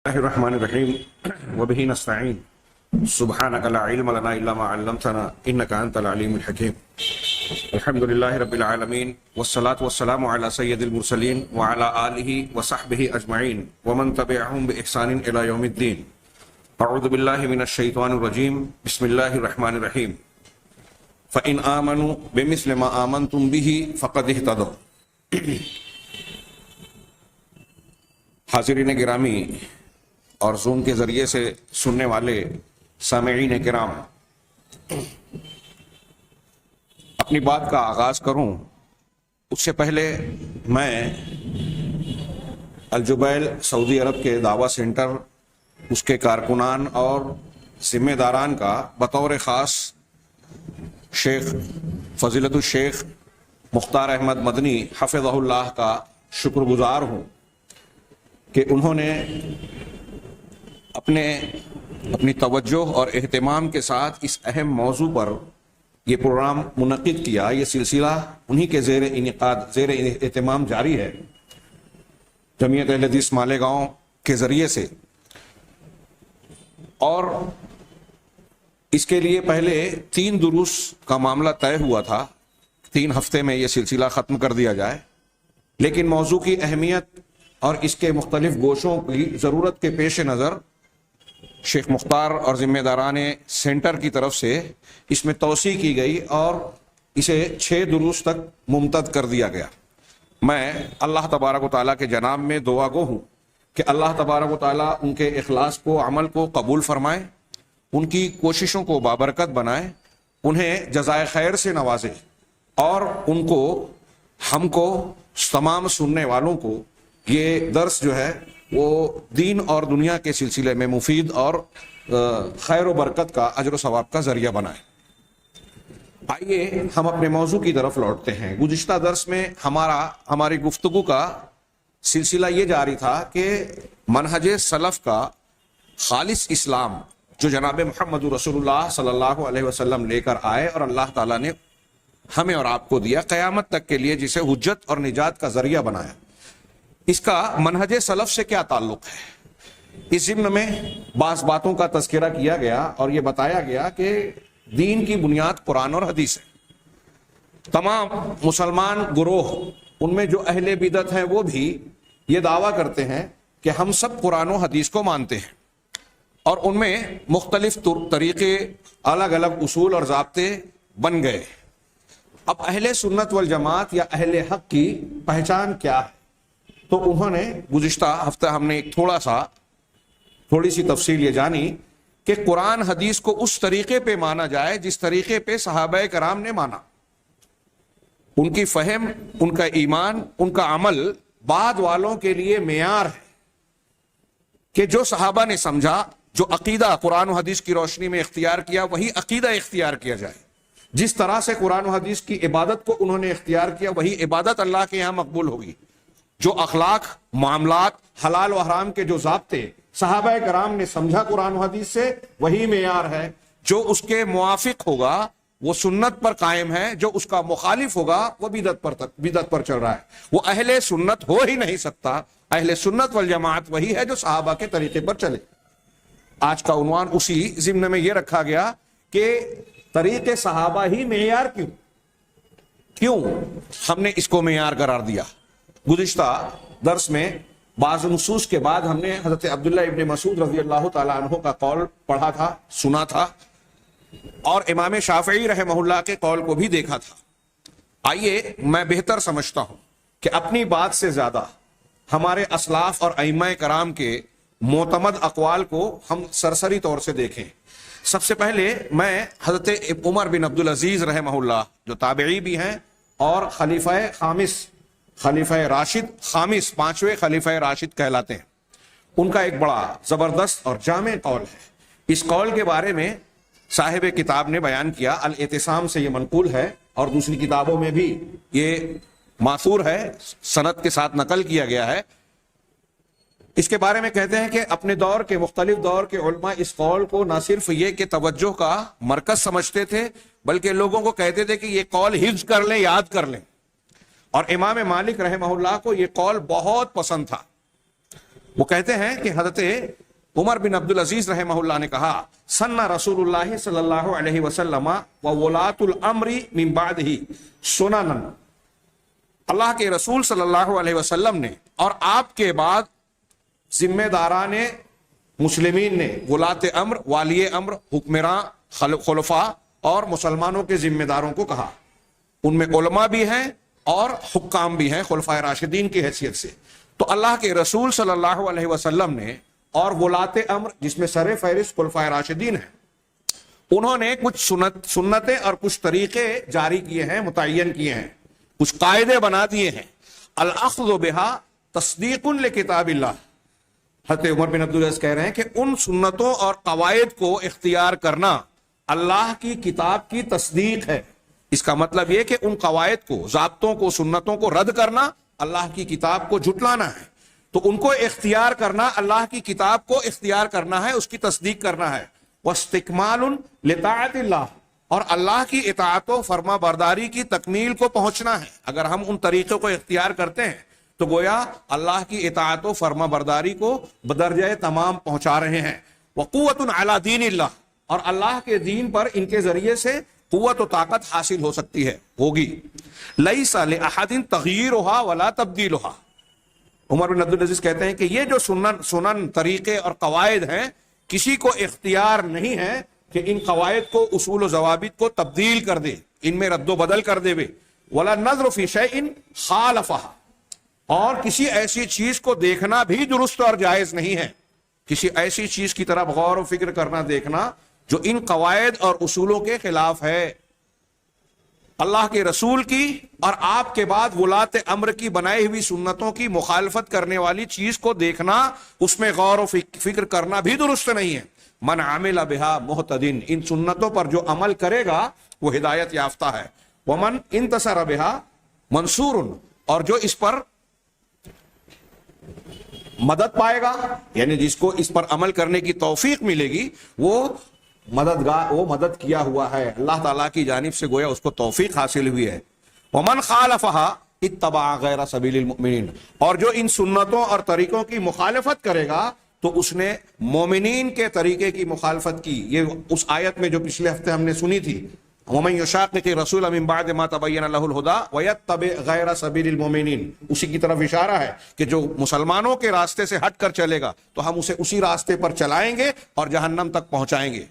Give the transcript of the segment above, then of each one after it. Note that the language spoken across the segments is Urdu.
الله الرحمن الرحيم وبه نستعين سبحانك لا علم لنا إلا ما علمتنا إنك أنت العليم الحكيم. الحمد لله رب العالمين والصلاة والسلام على سيد المرسلين وعلى آله وصحبه أجمعين ومن تبعهم بإحسان إلى يوم الدين. أعوذ بالله من الشيطان الرجيم. بسم الله الرحمن الرحيم. فإن آمنوا بمثل ما آمنتم به فقد اهتدوا. حاضرین گرامی اور زوم کے ذریعے سے سننے والے سامعین کرام، اپنی بات کا آغاز کروں اس سے پہلے میں الجبیل سعودی عرب کے دعویٰ سینٹر، اس کے کارکنان اور ذمہ داران کا بطور خاص شیخ فضیلت الشیخ مختار احمد مدنی حفظہ اللہ کا شکر گزار ہوں کہ انہوں نے اپنی توجہ اور اہتمام کے ساتھ اس اہم موضوع پر یہ پروگرام منعقد کیا. یہ سلسلہ انہی کے زیر اہتمام جاری ہے جمعیت اہل حدیث مالیگاؤں کے ذریعے سے، اور اس کے لیے پہلے 3 دروس کا معاملہ طے ہوا تھا، 3 ہفتے میں یہ سلسلہ ختم کر دیا جائے، لیکن موضوع کی اہمیت اور اس کے مختلف گوشوں کی ضرورت کے پیش نظر شیخ مختار اور ذمہ داران سینٹر کی طرف سے اس میں توسیع کی گئی اور اسے 6 دروس تک ممتد کر دیا گیا. میں اللہ تبارک و تعالیٰ کے جناب میں دعا گو ہوں کہ اللہ تبارک و تعالیٰ ان کے اخلاص کو، عمل کو قبول فرمائے، ان کی کوششوں کو بابرکت بنائے، انہیں جزائے خیر سے نوازے، اور ان کو، ہم کو، تمام سننے والوں کو یہ درس جو ہے وہ دین اور دنیا کے سلسلے میں مفید اور خیر و برکت کا، اجر و ثواب کا ذریعہ بنائے. آئیے ہم اپنے موضوع کی طرف لوٹتے ہیں. گزشتہ درس میں ہماری گفتگو کا سلسلہ یہ جاری تھا کہ منہج سلف کا خالص اسلام جو جناب محمد رسول اللہ صلی اللہ علیہ وسلم لے کر آئے اور اللہ تعالیٰ نے ہمیں اور آپ کو دیا قیامت تک کے لیے، جسے حجت اور نجات کا ذریعہ بنایا، اس کا منہج سلف سے کیا تعلق ہے؟ اس ضمن میں بعض باتوں کا تذکرہ کیا گیا اور یہ بتایا گیا کہ دین کی بنیاد قرآن اور حدیث ہے. تمام مسلمان گروہ، ان میں جو اہل بدعت ہیں وہ بھی یہ دعویٰ کرتے ہیں کہ ہم سب قرآن و حدیث کو مانتے ہیں، اور ان میں مختلف طریقے، الگ الگ اصول اور ضابطے بن گئے. اب اہل سنت والجماعت یا اہل حق کی پہچان کیا ہے؟ تو انہوں نے گزشتہ ہفتہ ہم نے ایک تھوڑی سی تفصیل یہ جانی کہ قرآن حدیث کو اس طریقے پہ مانا جائے جس طریقے پہ صحابہ کرام نے مانا. ان کی فہم، ان کا ایمان، ان کا عمل بعد والوں کے لیے معیار ہے کہ جو صحابہ نے سمجھا، جو عقیدہ قرآن و حدیث کی روشنی میں اختیار کیا، وہی عقیدہ اختیار کیا جائے. جس طرح سے قرآن و حدیث کی عبادت کو انہوں نے اختیار کیا، وہی عبادت اللہ کے یہاں مقبول ہوگی. جو اخلاق، معاملات، حلال و حرام کے جو ضابطے صحابہ کرام نے سمجھا قرآن و حدیث سے، وہی معیار ہے. جو اس کے موافق ہوگا وہ سنت پر قائم ہے، جو اس کا مخالف ہوگا وہ بدعت پر چل رہا ہے. وہ اہل سنت ہو ہی نہیں سکتا. اہل سنت والجماعت وہی ہے جو صحابہ کے طریقے پر چلے. آج کا عنوان اسی ضمن میں یہ رکھا گیا کہ طریقے صحابہ ہی معیار کیوں ہم نے اس کو معیار قرار دیا. گزشتہ درس میں بعض نصوص کے بعد ہم نے حضرت عبداللہ ابن مسعود رضی اللہ تعالیٰ عنہ کا قول پڑھا تھا، سنا تھا، اور امام شافعی رحمہ اللہ کے قول کو بھی دیکھا تھا. آئیے، میں بہتر سمجھتا ہوں کہ اپنی بات سے زیادہ ہمارے اسلاف اور ائمہ کرام کے معتمد اقوال کو ہم سرسری طور سے دیکھیں. سب سے پہلے میں حضرت عمر بن عبدالعزیز رحمہ اللہ، جو تابعی بھی ہیں اور خلیفہ راشد خامس، 5ویں خلیفہ راشد کہلاتے ہیں، ان کا ایک بڑا زبردست اور جامع قول ہے. اس قول کے بارے میں صاحب کتاب نے بیان کیا، الاعتصام سے یہ منقول ہے اور دوسری کتابوں میں بھی یہ ماثور ہے، سند کے ساتھ نقل کیا گیا ہے. اس کے بارے میں کہتے ہیں کہ اپنے دور کے، مختلف دور کے علماء اس قول کو نہ صرف یہ کہ توجہ کا مرکز سمجھتے تھے، بلکہ لوگوں کو کہتے تھے کہ یہ قول حفظ کر لیں، یاد کر لیں. اور امام مالک رحمہ اللہ کو یہ قول بہت پسند تھا. وہ کہتے ہیں کہ حضرت عمر بن عبد العزیز رحمہ اللہ نے کہا سنہ رسول اللہ صلی اللہ علیہ وسلم وولاۃ الامر من بعدہ سننا، اللہ کے رسول صلی اللہ علیہ وسلم نے اور آپ کے بعد ذمہ داران مسلمین نے ولاۃ امر، والی امر، حکمراں، خلفاء اور مسلمانوں کے ذمہ داروں کو کہا، ان میں علماء بھی ہیں اور حکام بھی ہیں خلفائے راشدین کی حیثیت سے۔ تو اللہ کے رسول صلی اللہ علیہ وسلم نے اور ولاۃ امر جس میں سر فہرست خلفائے راشدین ہیں، انہوں نے کچھ سنتیں اور کچھ طریقے جاری کیے ہیں، متعین کیے ہیں، کچھ قاعدے بنا دیے ہیں۔ الاخذ بہا تصدیق لکتاب اللہ، حضرت عمر بن عبدالعزیز کہہ رہے ہیں کہ ان سنتوں اور قواعد کو اختیار کرنا اللہ کی کتاب کی تصدیق ہے۔ اس کا مطلب یہ کہ ان قواعد کو، ضابطوں کو، سنتوں کو رد کرنا اللہ کی کتاب کو جھٹلانا ہے، تو ان کو اختیار کرنا، اللہ کی کتاب کو اختیار کرنا ہے، اس کی تصدیق کرنا ہے۔ وَاسْتِكْمَالٌ لِطَاعَةِ اللَّهِ، اور اللہ کی اطاعت و فرما برداری کی تکمیل کو پہنچنا ہے۔ اگر ہم ان طریقوں کو اختیار کرتے ہیں تو گویا اللہ کی اطاعت و فرما برداری کو بدرجہ تمام پہنچا رہے ہیں۔ وَقُوَّةٌ عَلَى دِينِ اللَّهِ، اور اللہ کے دین پر ان کے ذریعے سے قوت و طاقت حاصل ہو سکتی ہے، ہوگی۔ لَيْسَ لِأَحَدٍ تَغْيِيرُهَا وَلَا تَبْدِيلُهَا، عمر بن عبدالعزیز کہتے ہیں کہ یہ جو سنن طریقے اور قواعد ہیں، کسی کو اختیار نہیں ہے کہ ان قواعد کو، اصول و ضوابط کو تبدیل کر دے، ان میں رد و بدل کر دے وے۔ وَلَا النَّظْرُ فِي شَيْءٍ خَالَفَهَا، اور کسی ایسی چیز کو دیکھنا بھی درست اور جائز نہیں ہے، کسی ایسی چیز کی طرف غور و فکر کرنا، دیکھنا جو ان قواعد اور اصولوں کے خلاف ہے۔ اللہ کے رسول کی اور آپ کے بعد ولاۃ امر کی بنائی ہوئی سنتوں کی مخالفت کرنے والی چیز کو دیکھنا، اس میں غور و فکر کرنا بھی درست نہیں ہے۔ من عمل بہا مہتدٍ، ان سنتوں پر جو عمل کرے گا وہ ہدایت یافتہ ہے۔ ومن انتصر بہا منصور، اور جو اس پر مدد پائے گا، یعنی جس کو اس پر عمل کرنے کی توفیق ملے گی، وہ مددگار، وہ مدد کیا ہوا ہے، اللہ تعالیٰ کی جانب سے گویا اس کو توفیق حاصل ہوئی ہے۔ ومن خالفها اتبع غیر سبیل المؤمنین، اور جو ان سنتوں اور طریقوں کی مخالفت کرے گا تو اس نے مومنین کے طریقے کی مخالفت کی۔ یہ اس آیت میں جو پچھلے ہفتے ہم نے سنی تھی، ومن یشاقق الرسول من بعد ما تبین له الهدى ویتبع غیر سبیل المؤمنین، اسی کی طرف اشارہ ہے کہ جو مسلمانوں کے راستے سے ہٹ کر چلے گا تو ہم اسے اسی راستے پر چلائیں گے اور جہنم تک پہنچائیں گے۔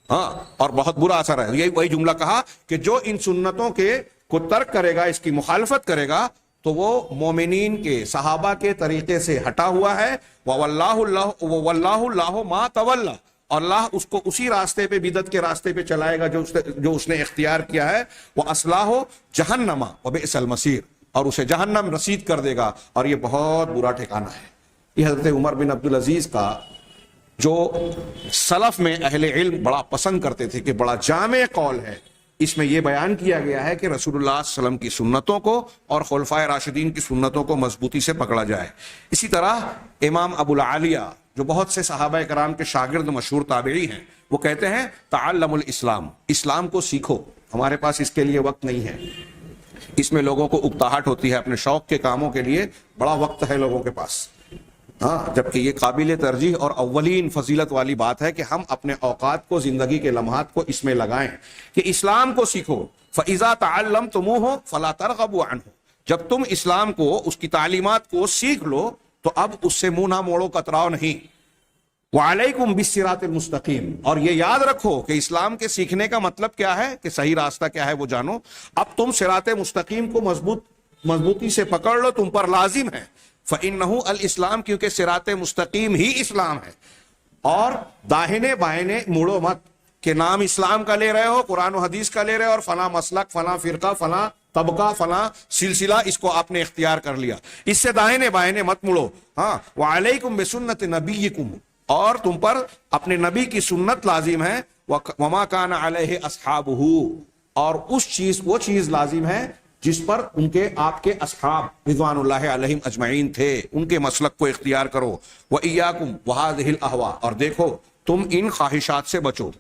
ہاں، اور بہت برا اثر ہے۔ یہی وہی جملہ کہا کہ جو ان سنتوں کے کو ترک کرے گا، اس کی مخالفت کرے گا، تو وہ مومنین کے، صحابہ کے طریقے سے ہٹا ہوا ہے۔ وَوَاللَّهُ اللَّهُ مَا تَوَلَّى، اور اللہ اس کو اسی راستے پہ، بدعت کے راستے پہ چلائے گا جو اس نے اختیار کیا ہے۔ وَأَصْلَاهُ جَهَنَّمَ وَبِئْسَ الْمَصِيرُ، اور اسے جہنم رسید کر دے گا، اور یہ بہت برا ٹھکانہ ہے۔ یہ حضرت عمر بن عبدالعزیز کا جو سلف میں اہل علم بڑا پسند کرتے تھے کہ بڑا جامع قول ہے، اس میں یہ بیان کیا گیا ہے کہ رسول اللہ صلی اللہ علیہ وسلم کی سنتوں کو اور خلفائے راشدین کی سنتوں کو مضبوطی سے پکڑا جائے۔ اسی طرح امام ابو العالیہ جو بہت سے صحابہ کرام کے شاگرد مشہور تابعی ہیں، وہ کہتے ہیں تعلم الاسلام، اسلام کو سیکھو۔ ہمارے پاس اس کے لیے وقت نہیں ہے، اس میں لوگوں کو اکتاہٹ ہوتی ہے، اپنے شوق کے کاموں کے لیے بڑا وقت ہے لوگوں کے پاس، ہاں، جبکہ یہ قابل ترجیح اور اولین فضیلت والی بات ہے کہ ہم اپنے اوقات کو، زندگی کے لمحات کو اس میں لگائیں کہ اسلام کو سیکھو۔ فَإِذَا تَعَلَّمْتُمُوهُ فَلَا تَرْغَبُوا عَنْهُ، جب تم اسلام کو، اس کی تعلیمات کو سیکھ لو تو اب اس سے منہ نہ موڑو، کتراؤ نہیں۔ وَعَلَيْكُمْ بِالصِّرَاطِ الْمُسْتَقِيمِ، اور یہ یاد رکھو کہ اسلام کے سیکھنے کا مطلب کیا ہے، کہ صحیح راستہ کیا ہے وہ جانو۔ اب تم صراط مستقیم کو مضبوطی سے پکڑ لو، تم پر لازم ہے۔ فَإِنَّهُ الْإِسْلَامُ، کیونکہ صراط مستقیم ہی اسلام ہے۔ اور داہنے بائنے مڑو مت کہ نام اسلام کا لے رہے ہو، قرآن و حدیث کا لے رہے ہو، اور فلاں مسلک، فلاں فرقہ، فلاں طبقہ، فلاں سلسلہ اس کو آپ نے اختیار کر لیا، اس سے داہنے بائنے مت مڑو۔ ہاں، وَعَلَيْكُمْ بِسُنَّةِ نَبِيِّكُمْ، اور تم پر اپنے نبی کی سنت لازم ہے۔ وَمَا كَانَ عَلَيْهِ أَصْحَابُهُ، اور وہ چیز لازم ہے جس پر ان کے، آپ کے اصحاب رضوان اللہ علیہم اجمعین تھے، ان کے مسلک کو اختیار کرو۔ وَإِيَّاكُمْ وَهَذِهِ الْأَهْوَاء، اور دیکھو تم ان خواہشات سے بچو۔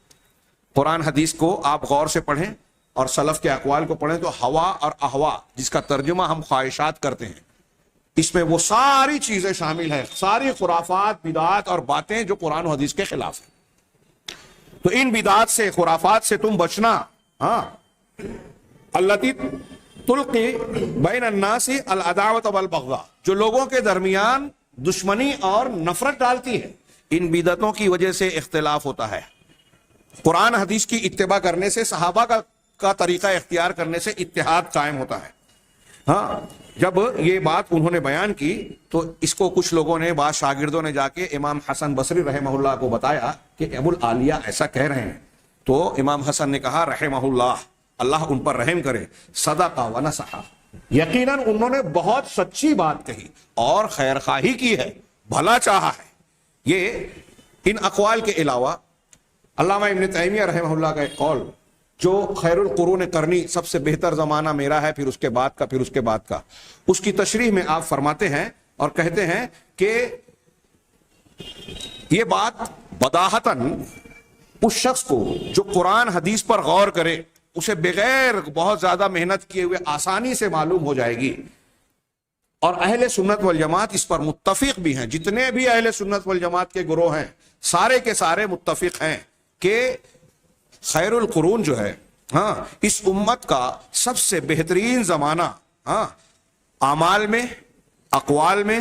قرآن حدیث کو آپ غور سے پڑھیں اور سلف کے اقوال کو پڑھیں تو ہوا اور احوا، جس کا ترجمہ ہم خواہشات کرتے ہیں، اس میں وہ ساری چیزیں شامل ہیں، ساری خرافات، بدعات اور باتیں جو قرآن و حدیث کے خلاف ہیں۔ تو ان بدعات سے، خرافات سے تم بچنا، ہاں، التی تلقی بین الناس العداوۃ والبغضاء، جو لوگوں کے درمیان دشمنی اور نفرت ڈالتی ہے۔ ان بدعتوں کی وجہ سے اختلاف ہوتا ہے۔ قرآن حدیث کی اتباع کرنے سے، صحابہ کا طریقہ اختیار کرنے سے اتحاد قائم ہوتا ہے۔ ہاں، جب یہ بات انہوں نے بیان کی تو اس کو کچھ لوگوں نے، بعض شاگردوں نے جا کے امام حسن بصری رحمہ اللہ کو بتایا کہ ابو العالیہ ایسا کہہ رہے ہیں۔ تو امام حسن نے کہا رحمہ اللہ، اللہ ان پر رحم کرے، صدق و نصح، یقیناً انہوں نے بہت سچی بات کہی اور خیر خواہی کی ہے، بھلا چاہا ہے۔ یہ ان اقوال کے علاوہ علامہ ابن تیمیہ رحمہ اللہ کا ایک قول، جو خیر القرون قرنی، سب سے بہتر زمانہ میرا ہے، پھر اس کے بعد کا، پھر اس کے بعد کا، اس کی تشریح میں آپ فرماتے ہیں اور کہتے ہیں کہ یہ بات بداہتاً اس شخص کو جو قرآن حدیث پر غور کرے، اسے بغیر بہت زیادہ محنت کیے ہوئے آسانی سے معلوم ہو جائے گی۔ اور اہل سنت والجماعت اس پر متفق بھی ہیں، جتنے بھی اہل سنت والجماعت کے گروہ ہیں سارے کے سارے متفق ہیں کہ خیر القرون جو ہے، ہاں، اس امت کا سب سے بہترین زمانہ، ہاں، اعمال میں، اقوال میں،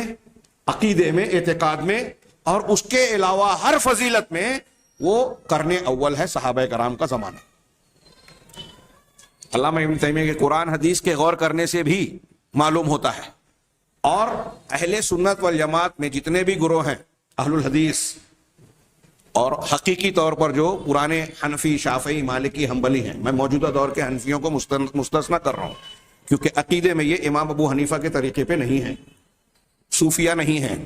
عقیدے میں، اعتقاد میں اور اس کے علاوہ ہر فضیلت میں وہ قرن اول ہے، صحابہ کرام کا زمانہ۔ علامہ ابن تیمیہ کے قرآن حدیث کے غور کرنے سے بھی معلوم ہوتا ہے۔ اور اہل سنت والجماعت میں جتنے بھی گروہ ہیں، اہل الحدیث، اور حقیقی طور پر جو پرانے حنفی، شافعی، مالکی، حنبلی ہیں، میں موجودہ دور کے حنفیوں کو مستثنی کر رہا ہوں کیونکہ عقیدے میں یہ امام ابو حنیفہ کے طریقے پہ نہیں ہیں، صوفیہ نہیں ہیں۔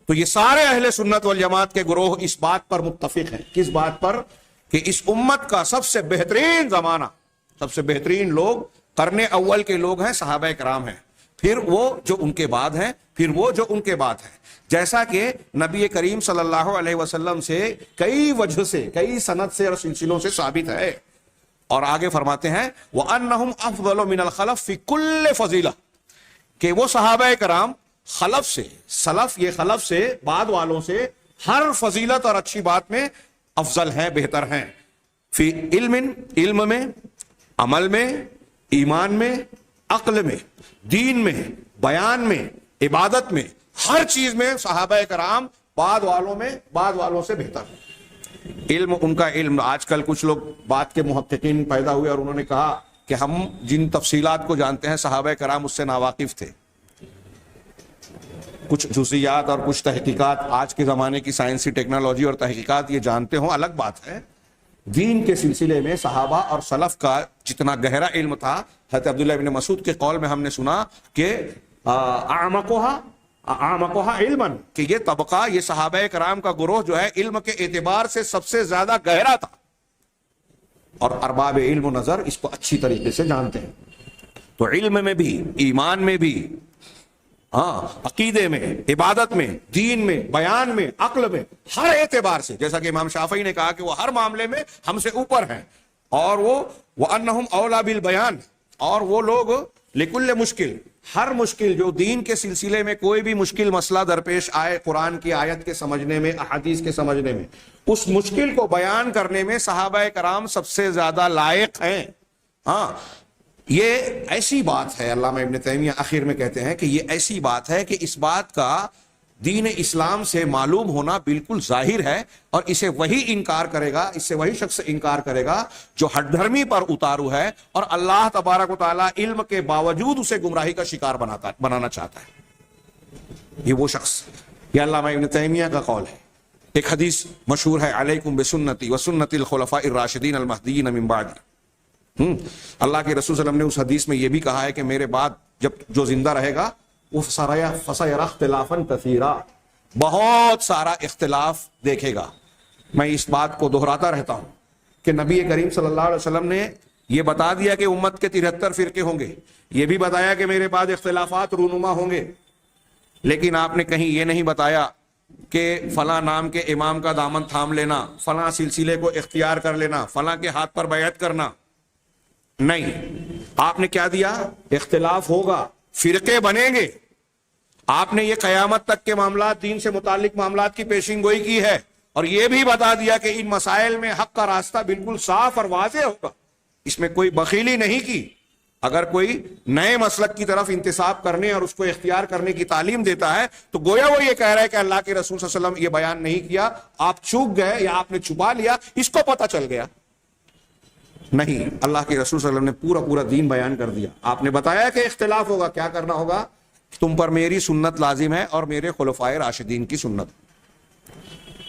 تو یہ سارے اہل سنت والجماعت کے گروہ اس بات پر متفق ہیں، کس بات پر؟ کہ اس امت کا سب سے بہترین زمانہ، سب سے بہترین لوگ قرن اول کے لوگ ہیں، صحابہ کرام ہیں، پھر وہ جو ان کے بعد ہیں، پھر وہ جو ان کے بعد ہیں، جیسا کہ نبی کریم صلی اللہ علیہ وسلم سے کئی وجہ سے، کئی سند سے اور سلسلوں سے ثابت ہے۔ اور آگے فرماتے ہیں وَأَنَّهُمْ أَفْضَلُ مِنَ الْخَلَفِ فِي كُلِّ فَضِيلَةٍ، کہ وہ صحابہ کرام خلف سے، سلف یہ خلف سے، بعد والوں سے ہر فضیلت اور اچھی بات میں افضل ہیں، بہتر ہیں۔ فی علم، علم میں، عمل میں، ایمان میں، عقل میں، دین میں، بیان میں، عبادت میں، ہر چیز میں صحابہ کرام بعد والوں میں، بعد والوں سے بہتر ہیں۔ علم، ان کا علم، آج کل کچھ لوگ بات کے محققین پیدا ہوئے اور انہوں نے کہا کہ ہم جن تفصیلات کو جانتے ہیں صحابہ کرام اس سے ناواقف تھے۔ کچھ جزئیات اور کچھ تحقیقات آج کے زمانے کی سائنسی ٹیکنالوجی اور تحقیقات یہ جانتے ہوں، الگ بات ہے۔ دین کے سلسلے میں صحابہ اور سلف کا جتنا گہرا علم تھا، حضرت عبداللہ ابن مسعود کے قول میں ہم نے سنا کہ اعمقها علما، کہ یہ طبقہ، یہ صحابہ کرام کا گروہ جو ہے علم کے اعتبار سے سب سے زیادہ گہرا تھا، اور ارباب علم و نظر اس کو اچھی طریقے سے جانتے ہیں۔ تو علم میں بھی، ایمان میں بھی، ہاں، عقیدے میں، عبادت میں، دین میں، بیان میں، عقل میں، ہر اعتبار سے، جیسا کہ امام شافعی نے کہا کہ وہ ہر معاملے میں ہم سے اوپر ہیں، اور وہ وَأَنَّهُمْ أَوْلَى بِالْبَيَانِ، اور وہ لوگ لکل مشکل، ہر مشکل، جو دین کے سلسلے میں کوئی بھی مشکل مسئلہ درپیش آئے، قرآن کی آیت کے سمجھنے میں، احادیث کے سمجھنے میں، اس مشکل کو بیان کرنے میں صحابہ کرام سب سے زیادہ لائق ہیں۔ ہاں، یہ ایسی بات ہے، علامہ ابن تیمیہ آخر میں کہتے ہیں کہ یہ ایسی بات ہے کہ اس بات کا دین اسلام سے معلوم ہونا بالکل ظاہر ہے، اور اسے وہی انکار کرے گا، اس سے وہی شخص انکار کرے گا جو ہٹ دھرمی پر اتارو ہے اور اللہ تبارک و تعالیٰ علم کے باوجود اسے گمراہی کا شکار بنانا چاہتا ہے۔ یہ وہ شخص، یہ علامہ ابن تیمیہ کا قول ہے۔ ایک حدیث مشہور ہے، علیکم بسنتی وسنت الخلفاء الراشدین المہدیین من بعدی۔ اللہ کے رسول صلی اللہ علیہ وسلم نے اس حدیث میں یہ بھی کہا ہے کہ میرے بعد جب جو زندہ رہے گا وہ فَسَيَرَى اخْتِلَافًا كَثِيرًا، بہت سارا اختلاف دیکھے گا۔ میں اس بات کو دہراتا رہتا ہوں کہ نبی کریم صلی اللہ علیہ وسلم نے یہ بتا دیا کہ امت کے 73 فرقے ہوں گے، یہ بھی بتایا کہ میرے بعد اختلافات رونما ہوں گے، لیکن آپ نے کہیں یہ نہیں بتایا کہ فلاں نام کے امام کا دامن تھام لینا، فلاں سلسلے کو اختیار کر لینا، فلاں کے ہاتھ پر بیعت کرنا، نہیں۔ آپ نے کیا دیا؟ اختلاف ہوگا، فرقے بنیں گے، آپ نے یہ قیامت تک کے معاملات، دین سے متعلق معاملات کی پیشین گوئی کی ہے، اور یہ بھی بتا دیا کہ ان مسائل میں حق کا راستہ بالکل صاف اور واضح ہوگا، اس میں کوئی بخیلی نہیں کی۔ اگر کوئی نئے مسلک کی طرف انتساب کرنے اور اس کو اختیار کرنے کی تعلیم دیتا ہے تو گویا وہ یہ کہہ رہا ہے کہ اللہ کے رسول صلی اللہ علیہ وسلم یہ بیان نہیں کیا، آپ چوک گئے یا آپ نے چھپا لیا، اس کو پتہ چل گیا۔ نہیں، اللہ کے رسول صلی اللہ علیہ وسلم نے پورا دین بیان کر دیا۔ آپ نے بتایا کہ اختلاف ہوگا، کیا کرنا ہوگا؟ تم پر میری سنت لازم ہے اور میرے خلفائے راشدین کی سنت۔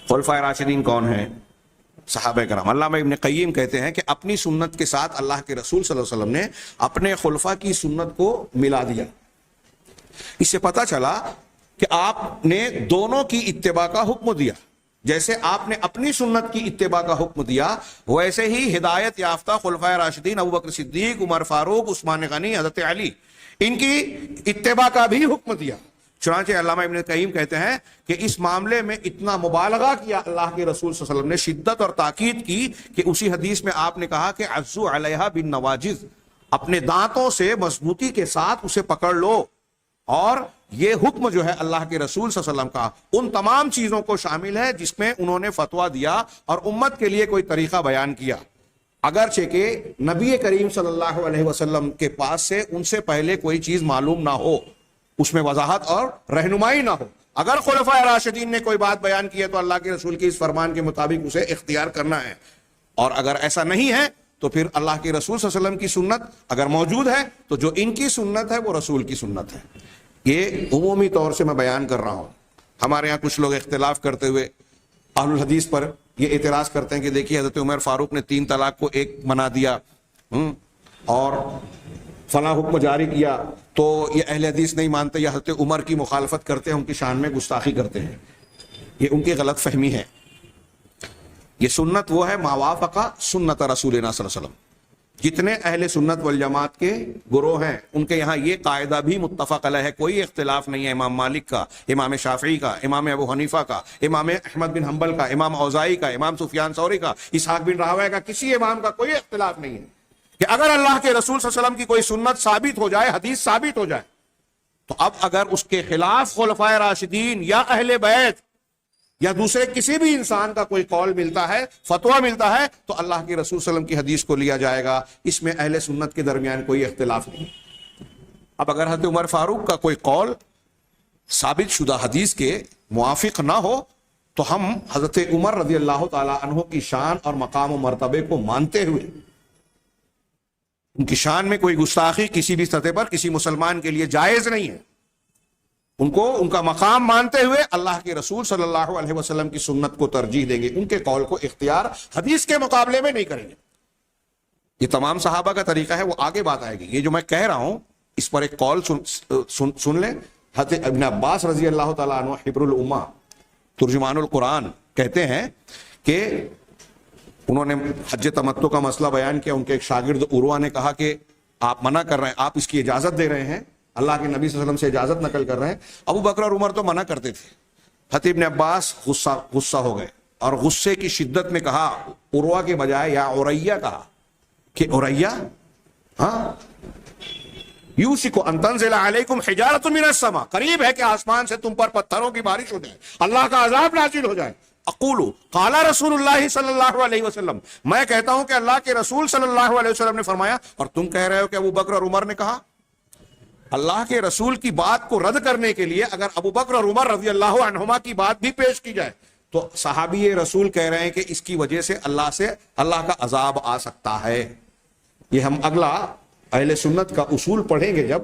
خلفائے راشدین کون ہیں؟ صحابہ کرام۔ علامہ ابن قیم کہتے ہیں کہ اپنی سنت کے ساتھ اللہ کے رسول صلی اللہ علیہ وسلم نے اپنے خلفاء کی سنت کو ملا دیا۔ اس سے پتہ چلا کہ آپ نے دونوں کی اتباع کا حکم دیا۔ جیسے آپ نے اپنی سنت کی اتباع کا حکم دیا، ویسے ہی ہدایت یافتہ خلفائے راشدین ابو بکر صدیق، عمر فاروق، عثمان غنی، حضرت علی، ان کی اتباع کا بھی حکم دیا۔ چنانچہ علامہ ابن قیم کہتے ہیں کہ اس معاملے میں اتنا مبالغہ کیا اللہ کے رسول صلی اللہ علیہ وسلم نے، شدت اور تاکید کی کہ اسی حدیث میں آپ نے کہا کہ عزو علیہا بالنواجذ، اپنے دانتوں سے مضبوطی کے ساتھ اسے پکڑ لو۔ اور یہ حکم جو ہے اللہ کے رسول صلی اللہ علیہ وسلم کا ان تمام چیزوں کو شامل ہے جس میں انہوں نے فتویٰ دیا اور امت کے لیے کوئی طریقہ بیان کیا، اگرچہ کہ نبی کریم صلی اللہ علیہ وسلم کے پاس سے ان سے پہلے کوئی چیز معلوم نہ ہو، اس میں وضاحت اور رہنمائی نہ ہو۔ اگر خلفائے راشدین نے کوئی بات بیان کی ہے تو اللہ کے رسول کے اس فرمان کے مطابق اسے اختیار کرنا ہے، اور اگر ایسا نہیں ہے تو پھر اللہ کے رسول صلی اللہ علیہ وسلم کی سنت اگر موجود ہے تو جو ان کی سنت ہے وہ رسول کی سنت ہے۔ یہ عمومی طور سے میں بیان کر رہا ہوں۔ ہمارے ہاں کچھ لوگ اختلاف کرتے ہوئے اہل الحدیث پر یہ اعتراض کرتے ہیں کہ دیکھیے حضرت عمر فاروق نے 3 طلاق کو 1 بنا دیا اور فلاں حکم جاری کیا، تو یہ اہل حدیث نہیں مانتے یا حضرت عمر کی مخالفت کرتے ہیں، ان کی شان میں گستاخی کرتے ہیں۔ یہ ان کی غلط فہمی ہے۔ یہ سنت وہ ہے ما وافق سنت رسولنا صلی اللہ علیہ وسلم۔ جتنے اہل سنت والجماعت کے گروہ ہیں ان کے یہاں یہ قاعدہ بھی متفق علیہ ہے، کوئی اختلاف نہیں ہے امام مالک کا، امام شافعی کا، امام ابو حنیفہ کا، امام احمد بن حنبل کا، امام اوزاعی کا، امام سفیان ثوری کا، اسحاق بن راہویہ کا، کسی امام کا کوئی اختلاف نہیں ہے کہ اگر اللہ کے رسول صلی اللہ علیہ وسلم کی کوئی سنت ثابت ہو جائے، حدیث ثابت ہو جائے، تو اب اگر اس کے خلاف خلفائے راشدین یا اہل بیت یا دوسرے کسی بھی انسان کا کوئی قول ملتا ہے، فتویٰ ملتا ہے، تو اللہ کے رسول صلی اللہ علیہ وسلم کی حدیث کو لیا جائے گا، اس میں اہل سنت کے درمیان کوئی اختلاف نہیں۔ اب اگر حضرت عمر فاروق کا کوئی قول ثابت شدہ حدیث کے موافق نہ ہو تو ہم حضرت عمر رضی اللہ تعالی عنہ کی شان اور مقام و مرتبے کو مانتے ہوئے، ان کی شان میں کوئی گستاخی کسی بھی سطح پر کسی مسلمان کے لیے جائز نہیں ہے، ان کو ان کا مقام مانتے ہوئے اللہ کے رسول صلی اللہ علیہ وسلم کی سنت کو ترجیح دیں گے، ان کے قول کو اختیار حدیث کے مقابلے میں نہیں کریں گے۔ یہ تمام صحابہ کا طریقہ ہے، وہ آگے بات آئے گی۔ یہ جو میں کہہ رہا ہوں اس پر ایک قول سن لیں۔ حضرت ابن عباس رضی اللہ تعالیٰ عنہ حبر الامہ ترجمان القرآن کہتے ہیں کہ انہوں نے حج تمتع کا مسئلہ بیان کیا، ان کے ایک شاگرد عروہ نے کہا کہ آپ منع کر رہے ہیں، آپ اس کی اجازت دے رہے ہیں، اللہ کے نبی صلی اللہ علیہ وسلم سے اجازت نقل کر رہے ہیں۔ ابو بکر اور عمر تو منع کرتے تھے۔ حضرت ابن عباس غصہ ہو گئے اور غصے کی شدت میں کہا، عروہ کے بجائے یا عریہ کہا کہ عریہ، ہاں یوشک ان تنزل علیکم حجارۃ من السماء، قریب ہے کہ آسمان سے تم پر پتھروں کی بارش ہو جائے، اللہ کا عذاب نازل ہو جائے۔ اقول قال رسول اللہ صلی اللہ علیہ وسلم، میں کہتا ہوں کہ اللہ کے رسول صلی اللہ علیہ وسلم نے فرمایا، اور تم کہہ رہے ہو کہ ابو بکر اور عمر نے کہا۔ اللہ کے رسول کی بات کو رد کرنے کے لیے اگر ابو بکر اور عمر رضی اللہ عنہما کی بات بھی پیش کی جائے تو صحابی رسول کہہ رہے ہیں کہ اس کی وجہ سے اللہ کا عذاب آ سکتا ہے۔ یہ ہم اگلا اہل سنت کا اصول پڑھیں گے جب،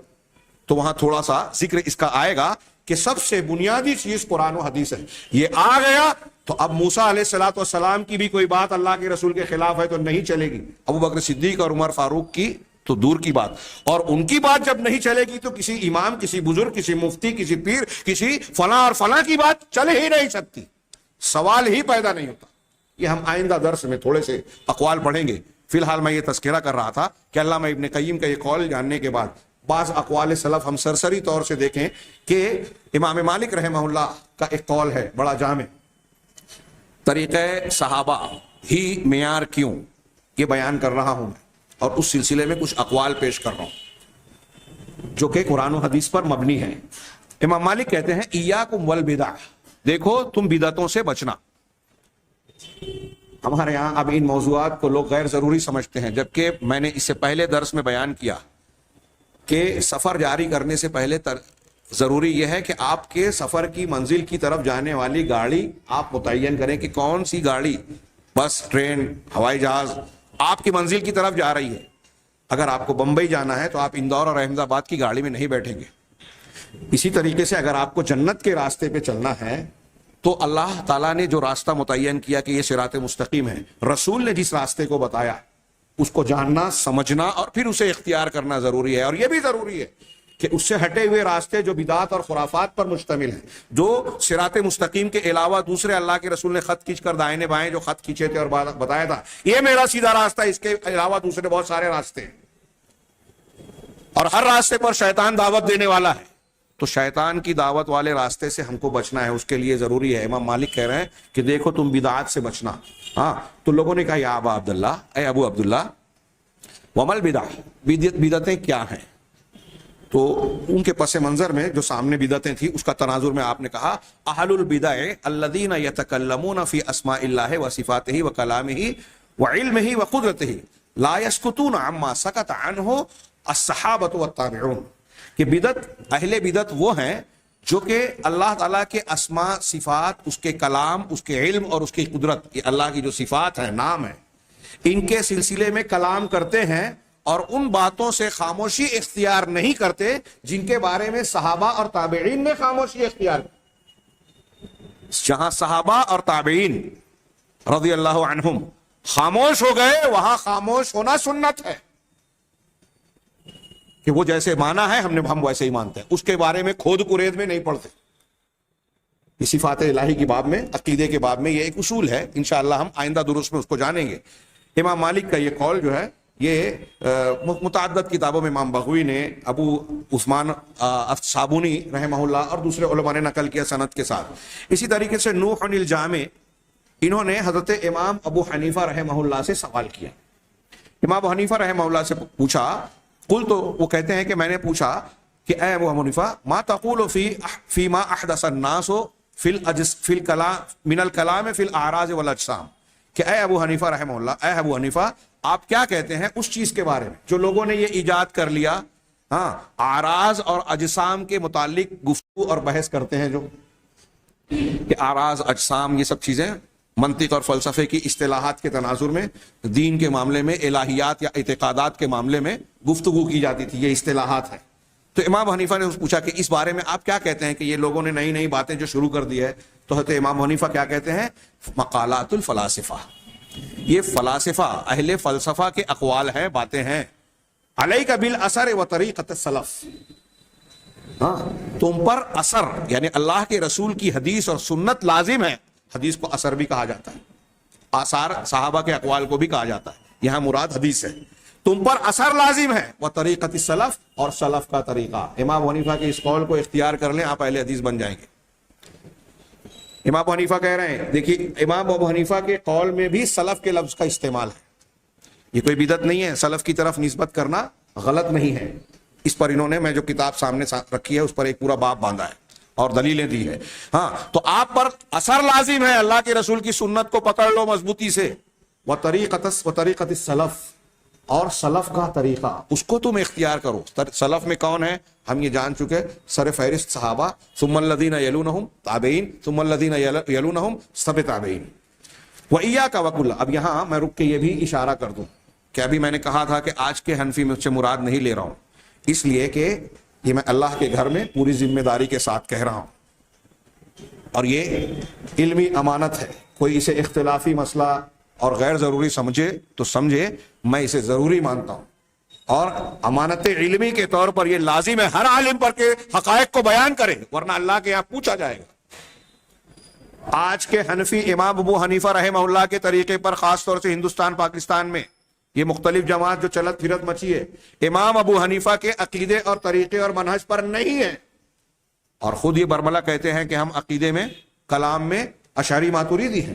تو وہاں تھوڑا سا ذکر اس کا آئے گا کہ سب سے بنیادی چیز قرآن و حدیث ہے۔ یہ آ گیا تو اب موسیٰ علیہ السلام کی بھی کوئی بات اللہ کے رسول کے خلاف ہے تو نہیں چلے گی، ابو بکر صدیق اور عمر فاروق کی تو دور کی بات، اور ان کی بات جب نہیں چلے گی تو کسی امام، کسی بزرگ، کسی مفتی، کسی پیر، کسی فلاں اور فلاں کی بات چل ہی نہیں سکتی، سوال ہی پیدا نہیں ہوتا۔ یہ ہم آئندہ درس میں تھوڑے سے اقوال پڑھیں گے۔ فی الحال میں یہ تذکرہ کر رہا تھا کہ علامہ ابن قیم کا یہ قول جاننے کے بعد بعض اقوال سلف ہم سرسری طور سے دیکھیں کہ امام مالک رحمہ اللہ کا ایک قول ہے بڑا جامع، طریقہ صحابہ ہی معیار کیوں، یہ بیان کر رہا ہوں میں، اور اس سلسلے میں کچھ اقوال پیش کر رہا ہوں جو کہ قرآن و حدیث پر مبنی ہے۔ امام مالک کہتے ہیں ایاکم والبدع، دیکھو تم بدعتوں سے بچنا. ہمارے یہاں اب ان موضوعات کو لوگ غیر ضروری سمجھتے ہیں، جبکہ میں نے اس سے پہلے درس میں بیان کیا کہ سفر جاری کرنے سے پہلے ضروری یہ ہے کہ آپ کے سفر کی منزل کی طرف جانے والی گاڑی آپ متعین کریں کہ کون سی گاڑی، بس، ٹرین، ہوائی جہاز آپ کی منزل کی طرف جا رہی ہے. اگر آپ کو بمبئی جانا ہے تو آپ اندور اور احمد آباد کی گاڑی میں نہیں بیٹھیں گے. اسی طریقے سے اگر آپ کو جنت کے راستے پہ چلنا ہے تو اللہ تعالیٰ نے جو راستہ متعین کیا کہ یہ صراط مستقیم ہے، رسول نے جس راستے کو بتایا اس کو جاننا، سمجھنا اور پھر اسے اختیار کرنا ضروری ہے. اور یہ بھی ضروری ہے کہ اس سے ہٹے ہوئے راستے جو بدعات اور خرافات پر مشتمل ہیں، جو صراط مستقیم کے علاوہ دوسرے اللہ کے رسول نے خط کھینچ کر دائیں بائیں جو خط کھینچے تھے اور بتایا تھا یہ میرا سیدھا راستہ ہے، اس کے علاوہ دوسرے بہت سارے راستے ہیں، اور ہر راستے پر شیطان دعوت دینے والا ہے، تو شیطان کی دعوت والے راستے سے ہم کو بچنا ہے. اس کے لیے ضروری ہے. امام مالک کہہ رہے ہیں کہ دیکھو تم بدعات سے بچنا. ہاں، تو لوگوں نے کہا یا ابا عبداللہ، اے ابو عبداللہ، ومل بدع، بدعتیں کیا ہیں؟ تو ان کے پس منظر میں جو سامنے بدعتیں تھی اس کا تناظر میں آپ نے کہا اہل البدع الذین یتکلمون فی اسماء اللہ وصفاتہ وکلامہ وعلمہ وقدرتہ لا یسکتون عما سکت عنہ الصحابۃ والتابعون. کہ بدعت، اہل بدعت وہ ہیں جو کہ اللہ تعالیٰ کے اسماء، صفات، اس کے کلام، اس کے علم اور اس کی قدرت، یہ اللہ کی جو صفات ہیں، نام ہے، ان کے سلسلے میں کلام کرتے ہیں اور ان باتوں سے خاموشی اختیار نہیں کرتے جن کے بارے میں صحابہ اور تابعین نے خاموشی اختیار کی. جہاں صحابہ اور تابعین رضی اللہ عنہم خاموش ہو گئے وہاں خاموش ہونا سنت ہے، کہ وہ جیسے مانا ہے ہم ویسے ہی مانتے ہیں، اس کے بارے میں کھود کرید میں نہیں پڑھتے. صفات الہی کی باب میں، عقیدے کے باب میں یہ ایک اصول ہے، انشاءاللہ ہم آئندہ دروس میں اس کو جانیں گے. امام مالک کا یہ قول جو ہے یہ متعدد کتابوں میں امام بغوی نے، ابو عثمان صابونی رحمہ اللہ اور دوسرے علماء نے نقل کیا سند کے ساتھ. اسی طریقے سے نوح الجامع، انہوں نے حضرت امام ابو حنیفہ رحمہ اللہ سے سوال کیا. امام ابو حنیفہ رحمہ اللہ سے پوچھا، تو وہ کہتے ہیں کہ میں نے پوچھا کہ اے ابو حنیفہ ما تقول فی ما احدث الناس فی الکلام من الکلام فی الاعراض والاجسام، کہ اے ابو حنیفہ رحمہ اللہ، اے ابو حنیفہ آپ کیا کہتے ہیں اس چیز کے بارے میں جو لوگوں نے یہ ایجاد کر لیا، ہاں، اعراض اور اجسام کے متعلق گفتگو اور بحث کرتے ہیں، جو کہ اعراض، اجسام، یہ سب چیزیں منطق اور فلسفے کی اصطلاحات کے تناظر میں دین کے معاملے میں، الہیات یا اعتقادات کے معاملے میں گفتگو کی جاتی تھی، یہ اصطلاحات ہیں. تو امام حنیفہ نے پوچھا کہ اس بارے میں آپ کیا کہتے ہیں کہ یہ لوگوں نے نئی نئی باتیں جو شروع کر دی ہے. تو حضرت امام حنیفہ کیا کہتے ہیں؟ مقالات الفلاسفہ، یہ فلاسفہ، اہل فلسفہ کے اقوال ہیں، باتیں ہیں. علیک بالاثر و طریقۃ السلف، ہاں، تم پر اثر یعنی اللہ کے رسول کی حدیث اور سنت لازم ہے. حدیث کو اثر بھی کہا جاتا ہے، آثار صحابہ کے اقوال کو بھی کہا جاتا ہے، یہاں مراد حدیث ہے. تم پر اثر لازم ہے، وہ طریقۃ السلف، اور سلف کا طریقہ. امام حنیفہ کے اس قول کو اختیار کر لیں، آپ اہل حدیث بن جائیں گے. امام ابو حنیفہ کہہ رہے ہیں، دیکھیے امام ابو حنیفہ کے قول میں بھی سلف کے لفظ کا استعمال ہے. یہ کوئی بدعت نہیں ہے، سلف کی طرف نسبت کرنا غلط نہیں ہے. اس پر انہوں نے، میں جو کتاب سامنے رکھی ہے اس پر ایک پورا باب باندھا ہے اور دلیلیں دی ہے. ہاں، تو آپ پر اثر لازم ہے، اللہ کے رسول کی سنت کو پکڑ لو مضبوطی سے. وطریقۃ السلف، اور سلف کا طریقہ اس کو تم اختیار کرو. سلف میں کون ہے ہم یہ جان چکے، سر فہرست صحابہ، ثم الذین یلونہم تابعین، ثم الذین یلونہم سب تابعین. وإیاک وکل. اب یہاں میں رک کے یہ بھی اشارہ کر دوں کہ ابھی میں نے کہا تھا کہ آج کے حنفی میں سے مراد نہیں لے رہا ہوں، اس لیے کہ یہ میں اللہ کے گھر میں پوری ذمہ داری کے ساتھ کہہ رہا ہوں، اور یہ علمی امانت ہے. کوئی اسے اختلافی مسئلہ اور غیر ضروری سمجھے تو سمجھے، میں اسے ضروری مانتا ہوں، اور امانت علمی کے طور پر یہ لازم ہے ہر عالم پر کہ حقائق کو بیان کرے، ورنہ اللہ کے یہاں پوچھا جائے گا. آج کے حنفی امام ابو حنیفہ رحمہ اللہ کے طریقے پر، خاص طور سے ہندوستان پاکستان میں یہ مختلف جماعت جو چلت پھرت مچی ہے، امام ابو حنیفہ کے عقیدے اور طریقے اور منہج پر نہیں ہے. اور خود یہ برملا کہتے ہیں کہ ہم عقیدے میں، کلام میں اشعری ماتوریدی ہیں،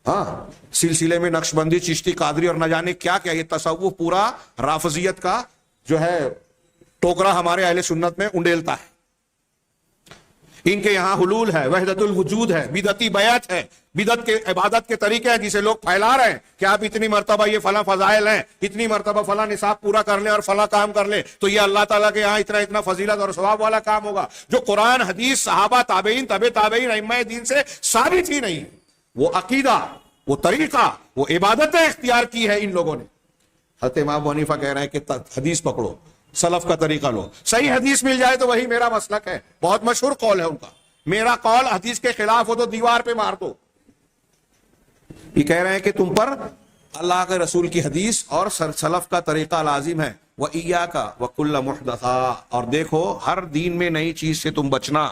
ہاں، سلسلے میں نقش بندی، چشتی، قادری اور نہ جانے کیا کیا. یہ تصوف پورا رافضیت کا جو ہے ٹوکرا ہمارے اہل سنت میں انڈیلتا ہے. ان کے یہاں حلول ہے، وحدت الوجود ہے، بدعتی بیعت ہے، بدعت کے عبادت کے طریقے ہیں جسے لوگ پھیلا رہے ہیں کہ آپ اتنی مرتبہ یہ فلاں فضائل ہیں، اتنی مرتبہ فلاں نصاب پورا کر لیں اور فلاں کام کر لیں تو یہ اللہ تعالیٰ کے یہاں اتنا اتنا فضیلت اور ثواب والا کام ہوگا، جو قرآن حدیث صحابہ تابعین طبع تابعین ائمہ دین سے ثابت ہی نہیں۔ وہ عقیدہ، وہ طریقہ، وہ عبادتیں اختیار کی ہے ان لوگوں نے۔ حضرت امام ابو حنیفہ کہہ رہے ہیں کہ حدیث پکڑو، سلف کا طریقہ لو، صحیح حدیث مل جائے تو وہی میرا مسلک ہے۔ بہت مشہور قول ہے ان کا، میرا قول حدیث کے خلاف ہو تو دیوار پہ مار دو۔ یہ کہہ رہے ہیں کہ تم پر اللہ کے رسول کی حدیث اور سلف کا طریقہ لازم ہے۔ وَإِيَّاكَ وَكُلَّ مُحْدَثَةٍ، اور دیکھو ہر دین میں نئی چیز سے تم بچنا،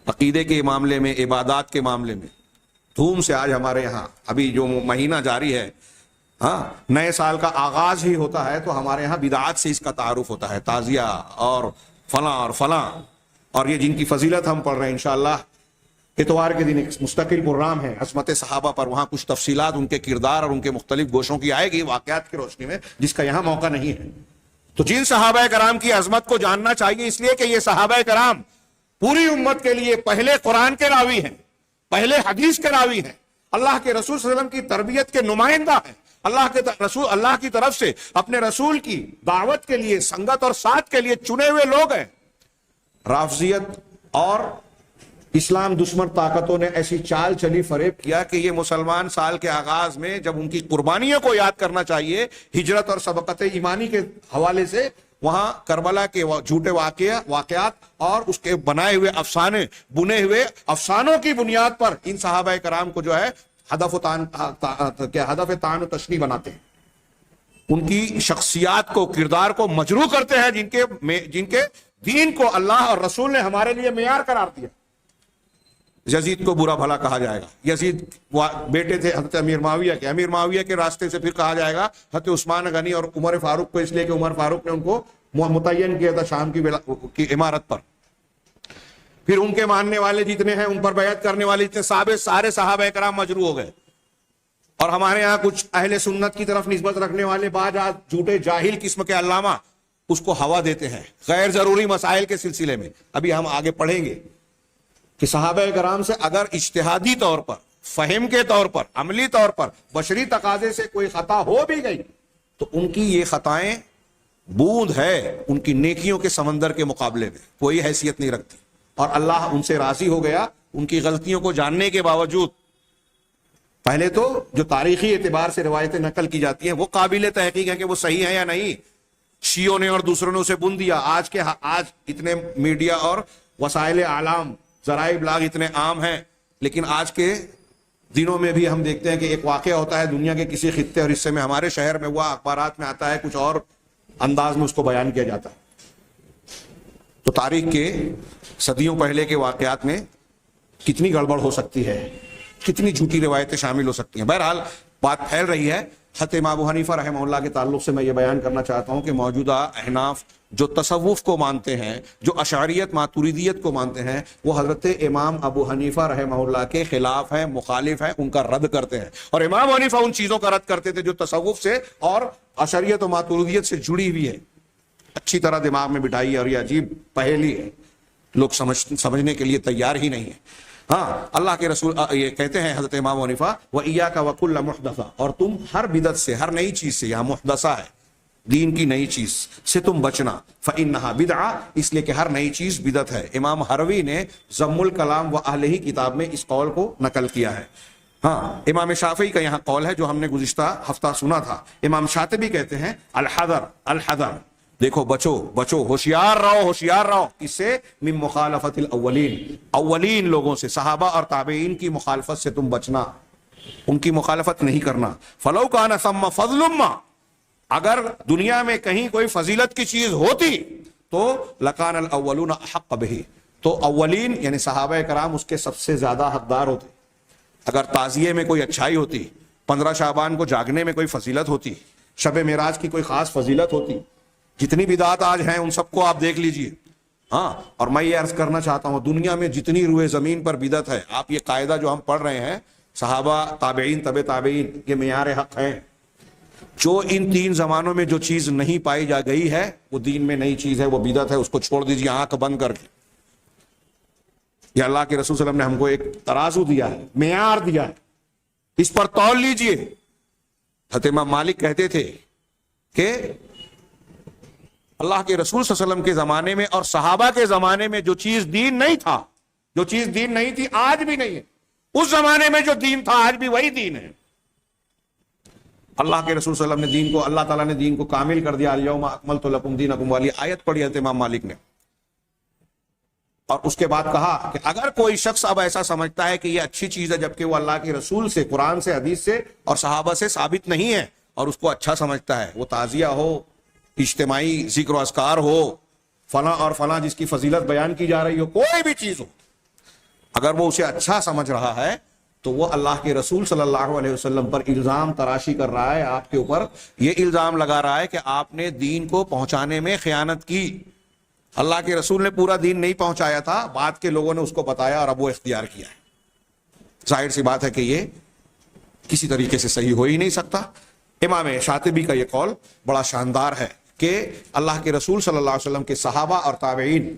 عقیدے کے معاملے میں، عبادات کے معاملے میں۔ دھوم سے آج ہمارے یہاں ابھی جو مہینہ جاری ہے، ہاں نئے سال کا آغاز ہی ہوتا ہے تو ہمارے ہاں بدعات سے اس کا تعارف ہوتا ہے، تعزیہ اور فلاں اور فلاں، اور یہ جن کی فضیلت ہم پڑھ رہے ہیں انشاءاللہ اتوار کے دن ایک مستقل پروگرام ہے عصمت صحابہ پر، وہاں کچھ تفصیلات ان کے کردار اور ان کے مختلف گوشوں کی آئے گی واقعات کی روشنی میں، جس کا یہاں موقع نہیں ہے۔ تو جن صحابہ کرام کی عظمت کو جاننا چاہیے، اس لیے کہ یہ صحابہ کرام پوری امت کے لیے پہلے قرآن کے راوی ہیں، پہلے حدیث کے راوی ہیں، اللہ کے رسول صلی اللہ علیہ وسلم کی تربیت کے نمائندہ ہیں، اللہ کی طرف سے اپنے رسول کی دعوت کے لیے، سنگت اور ساتھ کے لیے چنے ہوئے لوگ ہیں۔ رافضیت اور اسلام دشمن طاقتوں نے ایسی چال چلی، فریب کیا کہ یہ مسلمان سال کے آغاز میں جب ان کی قربانیوں کو یاد کرنا چاہیے، ہجرت اور سبقت ایمانی کے حوالے سے، وہاں کربلا کے جھوٹے واقعات اور اس کے بنائے ہوئے افسانے، بنے ہوئے افسانوں کی بنیاد پر ان صحابہ کرام کو جو ہے ہدف تعین و تشریح بناتے ہیں، ان کی شخصیات کو، کردار کو مجروح کرتے ہیں، جن کے دین کو اللہ اور رسول نے ہمارے لیے معیار قرار دیا۔ یزید کو برا بھلا کہا جائے گا، یزید بیٹے تھے حضرت امیر معاویہ کے راستے سے پھر کہا جائے گا حضرت عثمان غنی اور عمر فاروق کو، اس لیے کہ عمر فاروق نے ان کو متعین کیا تھا شام کی عمارت پر۔ پھر ان کے ماننے والے جتنے ہیں، ان پر بیعت کرنے والے جتنے سارے صحابہ کرام مجروح ہو گئے، اور ہمارے ہاں کچھ اہل سنت کی طرف نسبت رکھنے والے بعض جھوٹے جاہل قسم کے علامہ اس کو ہوا دیتے ہیں غیر ضروری مسائل کے سلسلے میں۔ ابھی ہم آگے پڑھیں گے کہ صحابہ کرام سے اگر اجتہادی طور پر، فہم کے طور پر، عملی طور پر، بشری تقاضے سے کوئی خطا ہو بھی گئی تو ان کی یہ خطائیں بوند ہے ان کی نیکیوں کے سمندر کے مقابلے میں، کوئی حیثیت نہیں رکھتی، اور اللہ ان سے راضی ہو گیا ان کی غلطیوں کو جاننے کے باوجود۔ پہلے تو جو تاریخی اعتبار سے روایتیں نقل کی جاتی ہیں وہ قابل تحقیق ہیں کہ وہ صحیح ہیں یا نہیں، شیعوں نے اور دوسروں نے اسے بن دیا۔ آج اتنے میڈیا اور وسائل اعلام، ذرائع ابلاغ اتنے عام ہیں، لیکن آج کے دنوں میں بھی ہم دیکھتے ہیں کہ ایک واقعہ ہوتا ہے دنیا کے کسی خطے اور حصے میں، ہمارے شہر میں ہوا، اخبارات میں آتا ہے، کچھ اور انداز میں اس کو بیان کیا جاتا ہے۔ تو تاریخ کے صدیوں پہلے کے واقعات میں کتنی گڑبڑ ہو سکتی ہے، کتنی جھوٹی روایتیں شامل ہو سکتی ہیں۔ بہرحال بات پھیل رہی ہے۔ حضرت امام ابو حنیفہ رحمہ اللہ کے تعلق سے میں یہ بیان کرنا چاہتا ہوں کہ موجودہ احناف جو تصوف کو مانتے ہیں، جو اشعریت ماتوریدیت کو مانتے ہیں، وہ حضرت امام ابو حنیفہ رحمہ اللہ کے خلاف ہیں، مخالف ہیں، ان کا رد کرتے ہیں۔ اور امام حنیفہ ان چیزوں کا رد کرتے تھے جو تصوف سے اور اشعریت و ماتوریدیت سے جڑی ہوئی ہے۔ اچھی طرح دماغ میں بٹھائی، اور یہ عجیب پہیلی ہے، لوگ سمجھنے کے لیے تیار ہی نہیں ہے۔ ہاں، اللہ کے رسول یہ کہتے ہیں حضرت امام حنیفہ، وَإِيَّاكَ وَكُلَّ مُحْدَثَةٍ، اور تم ہر بدعت سے، ہر نئی چیز سے، یہاں محدثہ ہے دین کی نئی چیز سے تم بچنا، فَإِنَّهَا بِدْعَةٌ، اس لیے کہ ہر نئی چیز بدعت ہے۔ امام حروی نے ضم الکلام و اہلہ کتاب میں اس قول کو نقل کیا ہے۔ ہاں، امام شافعی کا یہاں قول ہے جو ہم نے گزشتہ ہفتہ سنا تھا۔ امام شاطبی کہتے ہیں الحذر الحذر، دیکھو بچو بچو، ہوشیار رہو، کس سے؟ من مخالفت الاولین، اولین لوگوں سے، صحابہ اور تابعین کی مخالفت سے تم بچنا، ان کی مخالفت نہیں کرنا۔ فلو کان ثم فضل ما، اگر دنیا میں کہیں کوئی فضیلت کی چیز ہوتی تو لکان الاولون احق بہ، تو اولین یعنی صحابہ کرام اس کے سب سے زیادہ حقدار ہوتے۔ اگر تعزیے میں کوئی اچھائی ہوتی، 15 شعبان کو جاگنے میں کوئی فضیلت ہوتی، شب معراج کی کوئی خاص فضیلت ہوتی، جتنی بدعات آج ہیں ان سب کو آپ دیکھ لیجئے۔ ہاں، اور میں یہ عرض کرنا چاہتا ہوں، دنیا میں جتنی روئے زمین پر بدعت ہے، آپ یہ قاعدہ جو ہم پڑھ رہے ہیں، صحابہ، تابعین، تبع تابعین، یہ معیار حق ہیں۔ جو ان 3 زمانوں میں جو چیز نہیں پائی جا گئی ہے وہ دین میں نئی چیز ہے، وہ بدعت ہے، اس کو چھوڑ دیجیے آنکھ بند کر کے۔ یہ اللہ کے رسول صلی اللہ علیہ وسلم نے ہم کو ایک ترازو دیا ہے، معیار دیا ہے، اس پر تول لیجئے۔ حضرت امام مالک کہتے تھے کہ اللہ کے رسول صلی اللہ علیہ وسلم کے زمانے میں اور صحابہ کے زمانے میں جو چیز دین نہیں تھا، جو چیز دین نہیں تھی آج بھی نہیں ہے، اس زمانے میں جو دین تھا آج بھی وہی دین ہے۔ اللہ کے رسول صلی اللہ علیہ وسلم نے دین کو، اللہ تعالیٰ نے دین کو کامل کر دیا، الیوم اکملت لکم دینکم والی آیت پڑھی حضرت امام مالک نے، اور اس کے بعد کہا کہ اگر کوئی شخص اب ایسا سمجھتا ہے کہ یہ اچھی چیز ہے جبکہ وہ اللہ کے رسول سے، قرآن سے، حدیث سے اور صحابہ سے ثابت نہیں ہے، اور اس کو اچھا سمجھتا ہے، وہ تعزیہ ہو، اجتماعی ذکر و اذکار ہو، فلاں اور فلاں جس کی فضیلت بیان کی جا رہی ہو، کوئی بھی چیز ہو، اگر وہ اسے اچھا سمجھ رہا ہے تو وہ اللہ کے رسول صلی اللہ علیہ وسلم پر الزام تراشی کر رہا ہے، آپ کے اوپر یہ الزام لگا رہا ہے کہ آپ نے دین کو پہنچانے میں خیانت کی۔ اللہ کے رسول نے پورا دین نہیں پہنچایا تھا، بعد کے لوگوں نے اس کو بتایا اور اب وہ اختیار کیا ہے۔ ظاہر سی بات ہے کہ یہ کسی طریقے سے صحیح ہو ہی نہیں سکتا۔ امام شاطبی کا یہ قول بڑا شاندار ہے کہ اللہ کے رسول صلی اللہ علیہ وسلم کے صحابہ اور تابعین،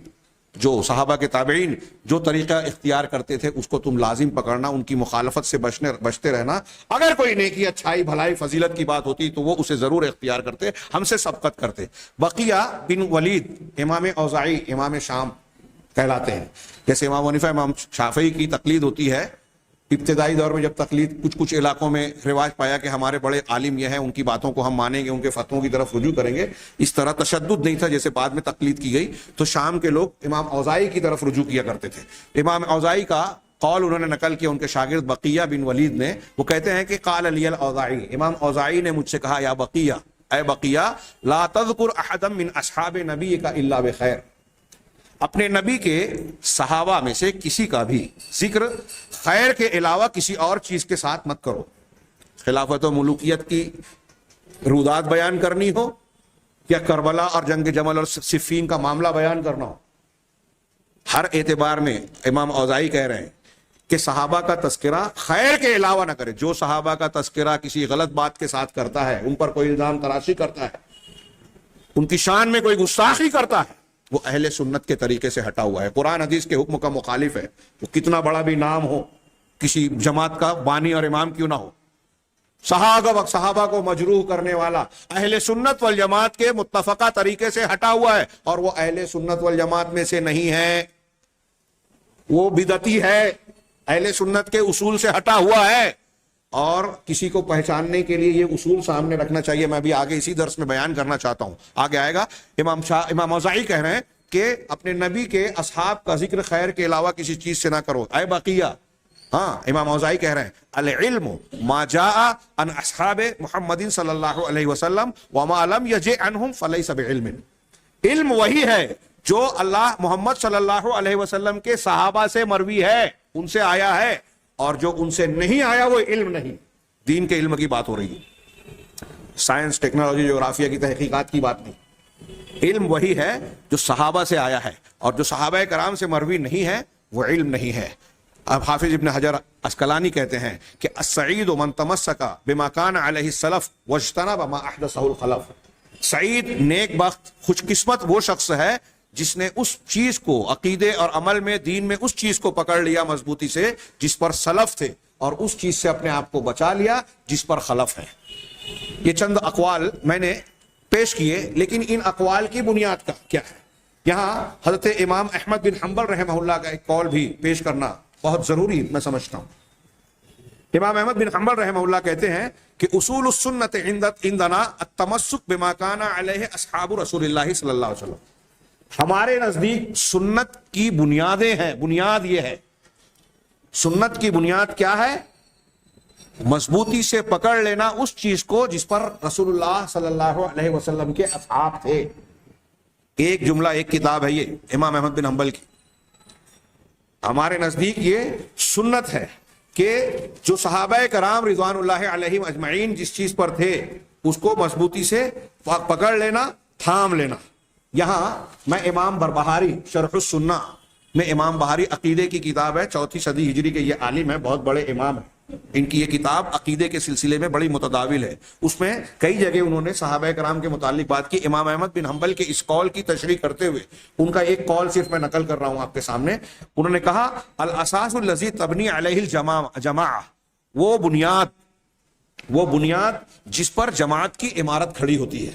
جو صحابہ کے تابعین جو طریقہ اختیار کرتے تھے اس کو تم لازم پکڑنا، ان کی مخالفت سے بچتے رہنا۔ اگر کوئی نیکی، اچھائی، بھلائی، فضیلت کی بات ہوتی تو وہ اسے ضرور اختیار کرتے، ہم سے سبقت کرتے۔ بقیہ بن ولید امام اوزاعی امام شام کہلاتے ہیں۔ جیسے امام حنیفہ امام شافعی کی تقلید ہوتی ہے، ابتدائی دور میں جب تقلید کچھ علاقوں میں رواج پایا کہ ہمارے بڑے عالم یہ ہیں، ان کی باتوں کو ہم مانیں گے، ان کے فتووں کی طرف رجوع کریں گے، اس طرح تشدد نہیں تھا جیسے بعد میں تقلید کی گئی، تو شام کے لوگ امام اوزاعی کی طرف رجوع کیا کرتے تھے۔ امام اوزاعی کا قول انہوں نے نقل کیا ان کے شاگرد بقیہ بن ولید نے، وہ کہتے ہیں کہ قال لی الاوزاعی، امام اوزاعی نے مجھ سے کہا یا بقیہ، اے بقیہ، لا تذکر احدا من اصحاب نبیک الا بخیر، اپنے نبی کے صحابہ میں سے کسی کا بھی ذکر خیر کے علاوہ کسی اور چیز کے ساتھ مت کرو۔ خلافت و ملوکیت کی رودات بیان کرنی ہو یا کربلا اور جنگ جمل اور صفین کا معاملہ بیان کرنا ہو، ہر اعتبار میں امام اوزاعی کہہ رہے ہیں کہ صحابہ کا تذکرہ خیر کے علاوہ نہ کرے۔ جو صحابہ کا تذکرہ کسی غلط بات کے ساتھ کرتا ہے، ان پر کوئی الزام تراشی کرتا ہے، ان کی شان میں کوئی گستاخی کرتا ہے، وہ اہل سنت کے طریقے سے ہٹا ہوا ہے، قرآن حدیث کے حکم کا مخالف ہے، وہ کتنا بڑا بھی نام ہو، کسی جماعت کا بانی اور امام کیوں نہ ہو، صحابہ کو مجروح کرنے والا اہل سنت والجماعت کے متفقہ طریقے سے ہٹا ہوا ہے، اور وہ اہل سنت والجماعت میں سے نہیں ہے، وہ بدعتی ہے، اہل سنت کے اصول سے ہٹا ہوا ہے۔ اور کسی کو پہچاننے کے لیے یہ اصول سامنے رکھنا چاہیے، میں بھی آگے اسی درس میں بیان کرنا چاہتا ہوں، آگے آئے گا۔ امام اوزاعی کہہ رہے ہیں کہ اپنے نبی کے اصحاب کا ذکر خیر کے علاوہ کسی چیز سے نہ کرو، اے بقیہ۔ ہاں، امام اوزاعی کہہ رہے ہیں العلم ما جاء عن اصحاب محمد صلی اللہ علیہ وسلم وما لم یجئ عنہم فلیس بعلم، علم وہی ہے جو اللہ محمد صلی اللہ علیہ وسلم کے صحابہ سے مروی ہے، ان سے آیا ہے، اور جو ان سے نہیں آیا وہ علم نہیں۔ دین کے علم کی بات ہو رہی ہے، سائنس، ٹیکنالوجی، جغرافیہ کی تحقیقات کی بات نہیں۔ علم وہی ہے جو صحابہ سے آیا ہے، اور جو صحابہ کرام سے مروی نہیں ہے وہ علم نہیں ہے۔ اب حافظ ابن حجر عسقلانی کہتے ہیں کہ السعید من تمسک بما کان علیہ السلف واجتنب ما احدثہ الخلف، سعید، نیک بخت، خوش قسمت وہ شخص ہے جس نے اس چیز کو عقیدے اور عمل میں، دین میں اس چیز کو پکڑ لیا مضبوطی سے جس پر سلف تھے، اور اس چیز سے اپنے آپ کو بچا لیا جس پر خلف ہے۔ یہ چند اقوال میں نے پیش کیے، لیکن ان اقوال کی بنیاد کا کیا ہے؟ یہاں حضرت امام احمد بن حنبل رحمہ اللہ کا ایک قول بھی پیش کرنا بہت ضروری میں سمجھتا ہوں۔ امام احمد بن حنبل رحمہ اللہ کہتے ہیں کہ اصول السنت عندنا التمسک بما کان علیہ اصحاب رسول اللہ صلی اللہ علیہ وسلم، ہمارے نزدیک سنت کی بنیادیں ہیں، بنیاد یہ ہے، سنت کی بنیاد کیا ہے؟ مضبوطی سے پکڑ لینا اس چیز کو جس پر رسول اللہ صلی اللہ علیہ وسلم کے اصحاب تھے۔ ایک جملہ، ایک کتاب ہے یہ امام احمد بن حنبل کی۔ ہمارے نزدیک یہ سنت ہے کہ جو صحابہ کرام رضوان اللہ علیہم اجمعین جس چیز پر تھے اس کو مضبوطی سے پکڑ لینا، تھام لینا۔ یہاں میں امام بربہاری شرح السنہ میں، امام بہاری عقیدے کی کتاب ہے، 4 صدی ہجری کے یہ عالم ہے، بہت بڑے امام ہیں، ان کی یہ کتاب عقیدے کے سلسلے میں بڑی متداول ہے. اس میں کئی جگہ انہوں نے صحابہ کرام کے متعلق بات کی. امام احمد بن حنبل کے اس قول کی تشریح کرتے ہوئے ان کا ایک قول صرف میں نقل کر رہا ہوں آپ کے سامنے. انہوں نے کہا الاساس الذی تبنی علیہ الجماعہ، وہ بنیاد جس پر جماعت کی عمارت کھڑی ہوتی ہے،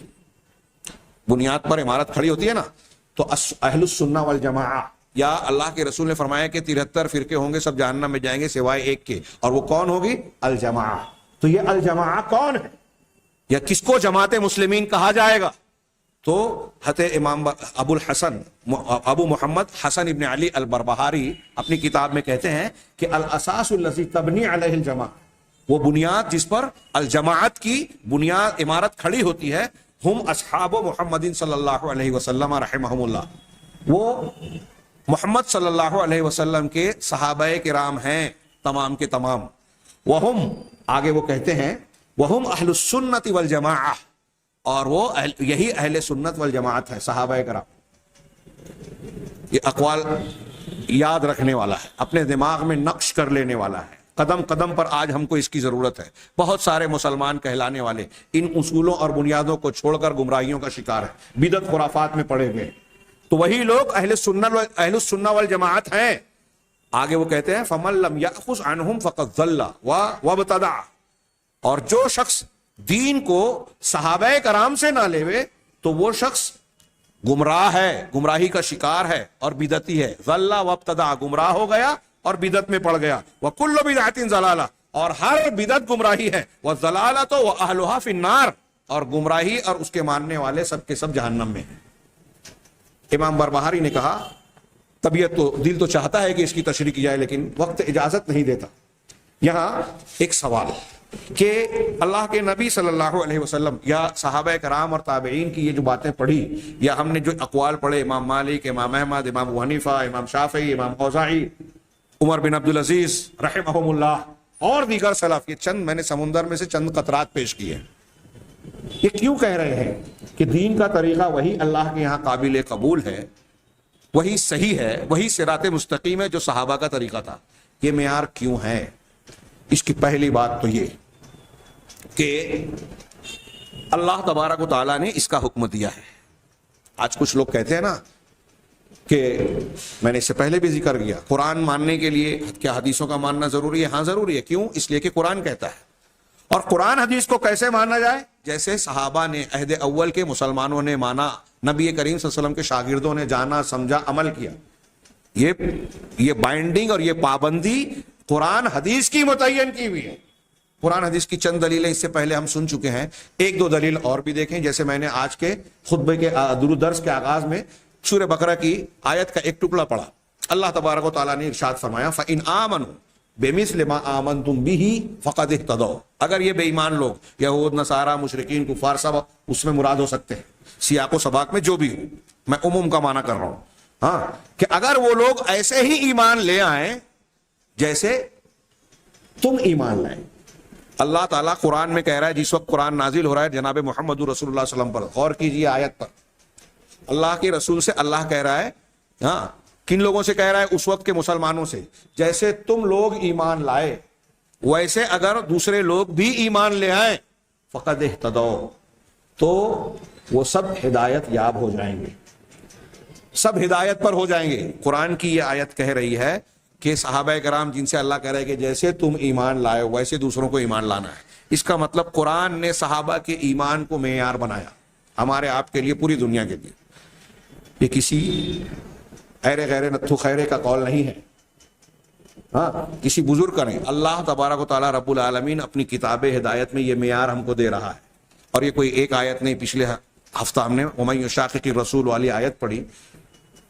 بنیاد پر عمارت کھڑی ہوتی ہے نا، تو اہل السنہ والجماعہ، یا اللہ کے رسول نے فرمایا کہ 73 فرقے ہوں گے، سب جہنم میں جائیں گے سوائے ایک کے، اور وہ کون ہوگی؟ الجماعہ. تو یہ الجماعہ کون ہے یا کس کو جماعت مسلمین کہا جائے گا؟ تو حضرت امام ابو محمد حسن ابن علی البربہاری اپنی کتاب میں کہتے ہیں کہ الاساس الذی تبنی علیہ الجماعہ، وہ بنیاد جس پر الجماعت کی بنیاد عمارت کھڑی ہوتی ہے، ہم اصحاب محمد صلی اللہ علیہ وسلم رحمہم اللہ، وہ محمد صلی اللہ علیہ وسلم کے صحابہ کرام ہیں تمام کے تمام. وہم، آگے وہ کہتے ہیں وہم اہل السنت والجماعہ، اور وہ یہی اہل سنت والجماعت ہے صحابہ کرام. یہ اقوال یاد رکھنے والا ہے، اپنے دماغ میں نقش کر لینے والا ہے. قدم قدم پر آج ہم کو اس کی ضرورت ہے. بہت سارے مسلمان کہلانے والے ان اصولوں اور بنیادوں کو چھوڑ کر گمراہیوں کا شکار ہے، بدعت خرافات میں پڑے ہوئے. تو وہی لوگ اہل السنہ والجماعت ہیں. آگے وہ کہتے ہیں فَمَن لَمْ يَأْخُذْ عَنْهُمْ فَقَدْ ضَلَّ وَابْتَدَعَ، اور جو شخص دین کو صحابہ کرام سے نہ لیوے تو وہ شخص گمراہ ہے، گمراہی کا شکار ہے اور بدعتی ہے. ضَلَّ وَابْتَدَعَ، گمراہ ہو گیا اور بدعت میں پڑ گیا. وَكُلُّ بِدْعَةٍ ضَلَالَةٍ، اور ہر بدعت گمراہی ہے. وَالضَّلَالَةُ وَأَهْلُهَا فِي النَّارِ، اور گمراہی اور اس کے ماننے والے سب کے سب جہنم میں ہیں. امام بربہاری نے کہا طبیعت تو دل تو چاہتا ہے کہ اس کی تشریح کی جائے لیکن وقت اجازت نہیں دیتا. یہاں ایک سوال کہ اللہ کے نبی صلی اللہ علیہ وسلم یا صحابہ کرام اور تابعین کی یہ جو باتیں پڑھی یا ہم نے جو اقوال پڑھے، امام مالک، امام احمد، امام ابو حنیفہ، امام شافعی، امام اوزاعی، عمر بن عبدالعزیز رحمہم اللہ اور دیگر سلف، یہ چند میں نے سمندر میں سے چند قطرات پیش کیے. یہ کیوں کہہ رہے ہیں کہ دین کا طریقہ وہی اللہ کے یہاں قابل قبول ہے، وہی صحیح ہے، وہی صراط مستقیم ہے جو صحابہ کا طریقہ تھا؟ یہ معیار کیوں ہے؟ اس کی پہلی بات تو یہ کہ اللہ تبارک و تعالیٰ نے اس کا حکم دیا ہے. آج کچھ لوگ کہتے ہیں نا کہ میں نے اس سے پہلے بھی ذکر کیا، قرآن ماننے کے لیے کیا حدیثوں کا ماننا ضروری ہے؟ ہاں ضروری ہے. کیوں؟ اس لیے کہ قرآن کہتا ہے. اور قرآن حدیث کو کیسے مانا جائے؟ جیسے صحابہ نے عہد اول کے مسلمانوں نے مانا، نبی کریم صلی اللہ علیہ وسلم کے شاگردوں نے جانا، سمجھا، عمل کیا. یہ بائنڈنگ اور یہ پابندی قرآن حدیث کی متعین کی ہوئی ہے. قرآن حدیث کی چند دلیلیں اس سے پہلے ہم سن چکے ہیں، ایک دو دلیل اور بھی دیکھیں. جیسے میں نے آج کے خطبے کے درس کے آغاز میں سورہ بقرہ کی آیت کا ایک ٹکڑا پڑھا. اللہ تبارک و تعالیٰ نے ارشاد فرمایا فَإِنْ آمَنُوا بِمِثْلِ مَا آمَنْتُمْ بِهِ فَقَدِ اهْتَدَوْا. اگر یہ بے ایمان لوگ، یہود، نصارہ، مشرکین، کفار، سب اس میں مراد ہو سکتے ہیں، سیاق و سباق میں جو بھی ہو، میں عموم کا معنی کر رہا ہوں. ہاں، کہ اگر وہ لوگ ایسے ہی ایمان لے آئیں جیسے تم ایمان لائیں. اللہ تعالیٰ قرآن میں کہہ رہا ہے، جس وقت قرآن نازل ہو رہا ہے جناب محمد رسول اللہ صلی اللہ علیہ وسلم پر، غور کیجیے آیت پر. اللہ کے رسول سے اللہ کہہ رہا ہے، ہاں کن لوگوں سے کہہ رہا ہے؟ اس وقت کے مسلمانوں سے. جیسے تم لوگ ایمان لائے ویسے اگر دوسرے لوگ بھی ایمان لے آئیں فقد اہتدوا، تو وہ سب ہدایت یاب ہو جائیں گے، سب ہدایت پر ہو جائیں گے. قرآن کی یہ آیت کہہ رہی ہے کہ صحابہ کرام جن سے اللہ کہہ رہا ہے کہ جیسے تم ایمان لائے ویسے دوسروں کو ایمان لانا ہے. اس کا مطلب قرآن نے صحابہ کے ایمان کو معیار بنایا ہمارے آپ کے لیے، پوری دنیا کے لیے. یہ کسی ایرے غیر نتھو خیرے کا قول نہیں ہے، ہاں کسی بزرگ کا نہیں. اللہ تبارک و تعالیٰ رب العالمین اپنی کتاب ہدایت میں یہ معیار ہم کو دے رہا ہے. اور یہ کوئی ایک آیت نہیں، پچھلے ہفتہ ہم نے وَمَن يُشَاقِقِ الرَّسُولَ والی آیت پڑھی،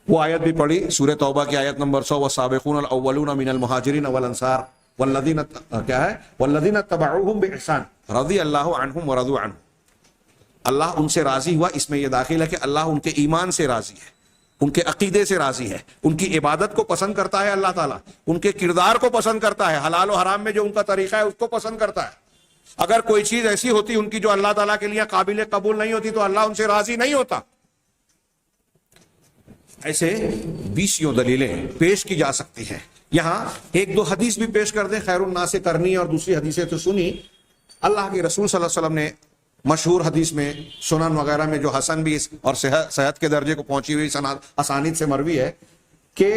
وہ آیت بھی پڑھی سورہ توبہ کی آیت نمبر 100 وَالسَّابِقُونَ الْأَوَّلُونَ مِنَ الْمُهَاجِرِينَ وَالْأَنصَارِ وَالَّذِينَ کیا ہے وَالَّذِينَ اتَّبَعُوهُم بِإِحْسَانٍ رَضِيَ اللَّهُ عَنْهُمْ وَرَضُوا عَنْهُ. اللہ ان سے راضی ہوا. اس میں یہ داخل ہے کہ اللہ ان کے ایمان سے راضی ہے، ان کے عقیدے سے راضی ہے، ان کی عبادت کو پسند کرتا ہے اللہ تعالیٰ، ان کے کردار کو پسند کرتا ہے، حلال و حرام میں جو ان کا طریقہ ہے اس کو پسند کرتا ہے. اگر کوئی چیز ایسی ہوتی ان کی جو اللہ تعالیٰ کے لیے قابل قبول نہیں ہوتی تو اللہ ان سے راضی نہیں ہوتا. ایسے 20 دلیلیں پیش کی جا سکتی ہیں. یہاں ایک دو حدیث بھی پیش کر دیں، خیر الناس کرنی اور دوسری حدیثیں تو سنی۔ اللہ کے رسول صلی اللہ علیہ وسلم نے مشہور حدیث میں سنن وغیرہ میں جو حسن بھی اور صحت کے درجے کو پہنچی ہوئی اسانید سے مروی ہے کہ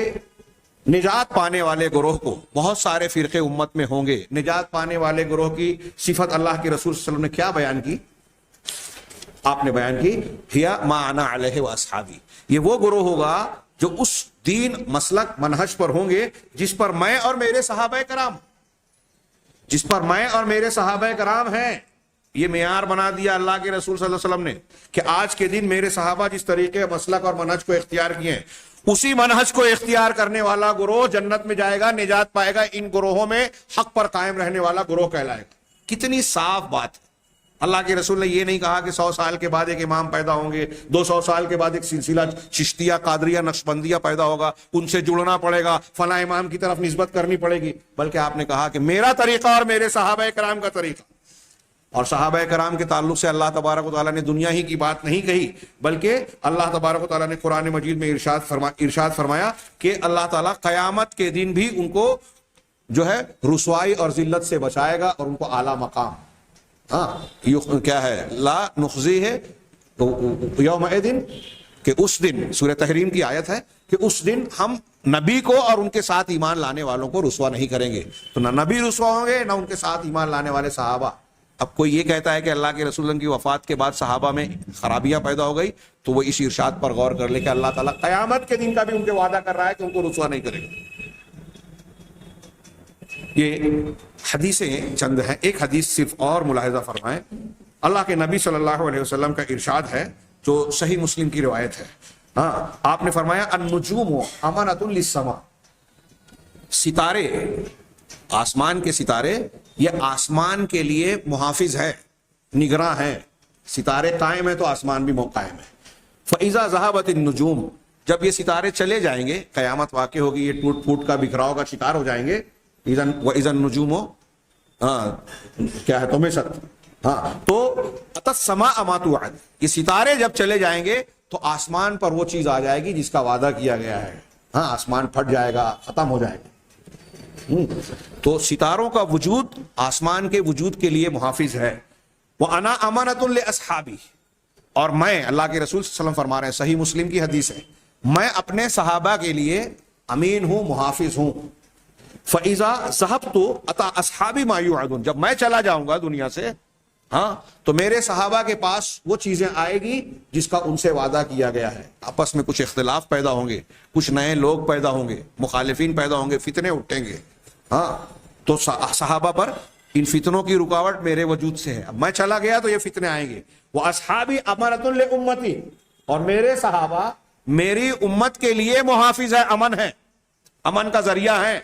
نجات پانے والے گروہ کو بہت سارے فرقے امت میں ہوں گے۔ نجات پانے والے گروہ کی صفت اللہ کے رسول صلی اللہ علیہ وسلم نے کیا بیان کی؟ آپ نے بیان کی ہیا ما انا علیہ واصحابی، یہ وہ گروہ ہوگا جو اس دین مسلک منہج پر ہوں گے جس پر میں اور میرے صحابہ کرام ہیں۔ یہ معیار بنا دیا اللہ کے رسول صلی اللہ علیہ وسلم نے کہ آج کے دن میرے صحابہ جس طریقے مسلک اور منہج کو اختیار کیے ہیں، اسی منہج کو اختیار کرنے والا گروہ جنت میں جائے گا، نجات پائے گا۔ ان گروہوں میں حق پر قائم رہنے والا گروہ کہلائے گا۔ کتنی صاف بات ہے۔ اللہ کے رسول نے یہ نہیں کہا کہ 100 سال کے بعد ایک امام پیدا ہوں گے، 200 سال کے بعد ایک سلسلہ چشتیہ، قادریہ، نقشبندیہ پیدا ہوگا، ان سے جڑنا پڑے گا، فلاں امام کی طرف نسبت کرنی پڑے گی، بلکہ آپ نے کہا کہ میرا طریقہ اور میرے صحابہ کرام کا طریقہ۔ اور صحابہ کرام کے تعلق سے اللہ تبارک و تعالیٰ نے دنیا ہی کی بات نہیں کہی، بلکہ اللہ تبارک و تعالیٰ نے قرآن مجید میں ارشاد فرمایا کہ اللہ تعالیٰ قیامت کے دن بھی ان کو جو ہے رسوائی اور ذلت سے بچائے گا اور ان کو اعلیٰ مقام، کیا ہے، لا نخزی ہے یومئذ، کہ اس دن، سورہ تحریم کی آیت ہے کہ اس دن ہم نبی کو اور ان کے ساتھ ایمان لانے والوں کو رسوا نہیں کریں گے۔ تو نہ نبی رسوا ہوں گے، نہ ان کے ساتھ ایمان لانے والے صحابہ۔ اب کوئی یہ کہتا ہے کہ اللہ کے رسول کی وفات کے بعد صحابہ میں خرابیاں پیدا ہو گئی، تو وہ اس ارشاد پر غور کر لے کہ اللہ تعالیٰ قیامت کے دن کا بھی ان کے وعدہ کر رہا ہے کہ ان کو رسوا نہیں کرے گا۔ یہ حدیثیں چند ہیں، ایک حدیث صرف اور ملاحظہ فرمائیں۔ اللہ کے نبی صلی اللہ علیہ وسلم کا ارشاد ہے جو صحیح مسلم کی روایت ہے، آپ نے فرمایا النجوم امانۃ للسماء، ستارے، آسمان کے ستارے یہ آسمان کے لیے محافظ ہے، نگراں ہیں۔ ستارے قائم ہیں تو آسمان بھی قائم ہے۔ فَإِذَا ذَهَبَتِ النُّجُومُ، جب یہ ستارے چلے جائیں گے، قیامت واقع ہوگی، یہ ٹوٹ پھوٹ کا، بکھراؤ کا شکار ہو جائیں گے۔ وَإِذَا النُّجُومُ کیا ہے طُمِسَتْ، تو أَتَتْ السَّمَاءَ مَا تُوعَدُ، یہ ستارے جب چلے جائیں گے تو آسمان پر وہ چیز آ جائے گی جس کا وعدہ کیا گیا ہے۔ آسمان پھٹ جائے گا، ختم ہو جائے گا۔ تو ستاروں کا وجود آسمان کے وجود کے لیے محافظ ہے۔ وَأَنَا أَمَانَةٌ لِأَصْحَابِي، اور میں، اللہ کے رسول صلی اللہ علیہ وسلم فرما رہے ہیں، صحیح مسلم کی حدیث ہے، میں اپنے صحابہ کے لیے امین ہوں، محافظ ہوں۔ فَإِذَا ذَهَبْتُ أَتَىٰ أَصْحَابِي مَا يُوعَدُونَ، جب میں چلا جاؤں گا دنیا سے، تو میرے صحابہ کے پاس وہ چیزیں آئے گی جس کا ان سے وعدہ کیا گیا ہے۔ آپس میں کچھ اختلاف پیدا ہوں گے، کچھ نئے لوگ پیدا ہوں گے، مخالفین پیدا ہوں گے، فتنے اٹھیں گے، تو صحابہ پر ان فتنوں کی رکاوٹ میرے وجود سے ہے۔ اب میں چلا گیا تو یہ فتنے آئیں گے۔ وَأَصْحَابِي أَمَانَةٌ لِأُمَّتِي، اور میرے صحابہ میری امت کے لیے محافظ ہے، امن ہے، امن کا ذریعہ ہے۔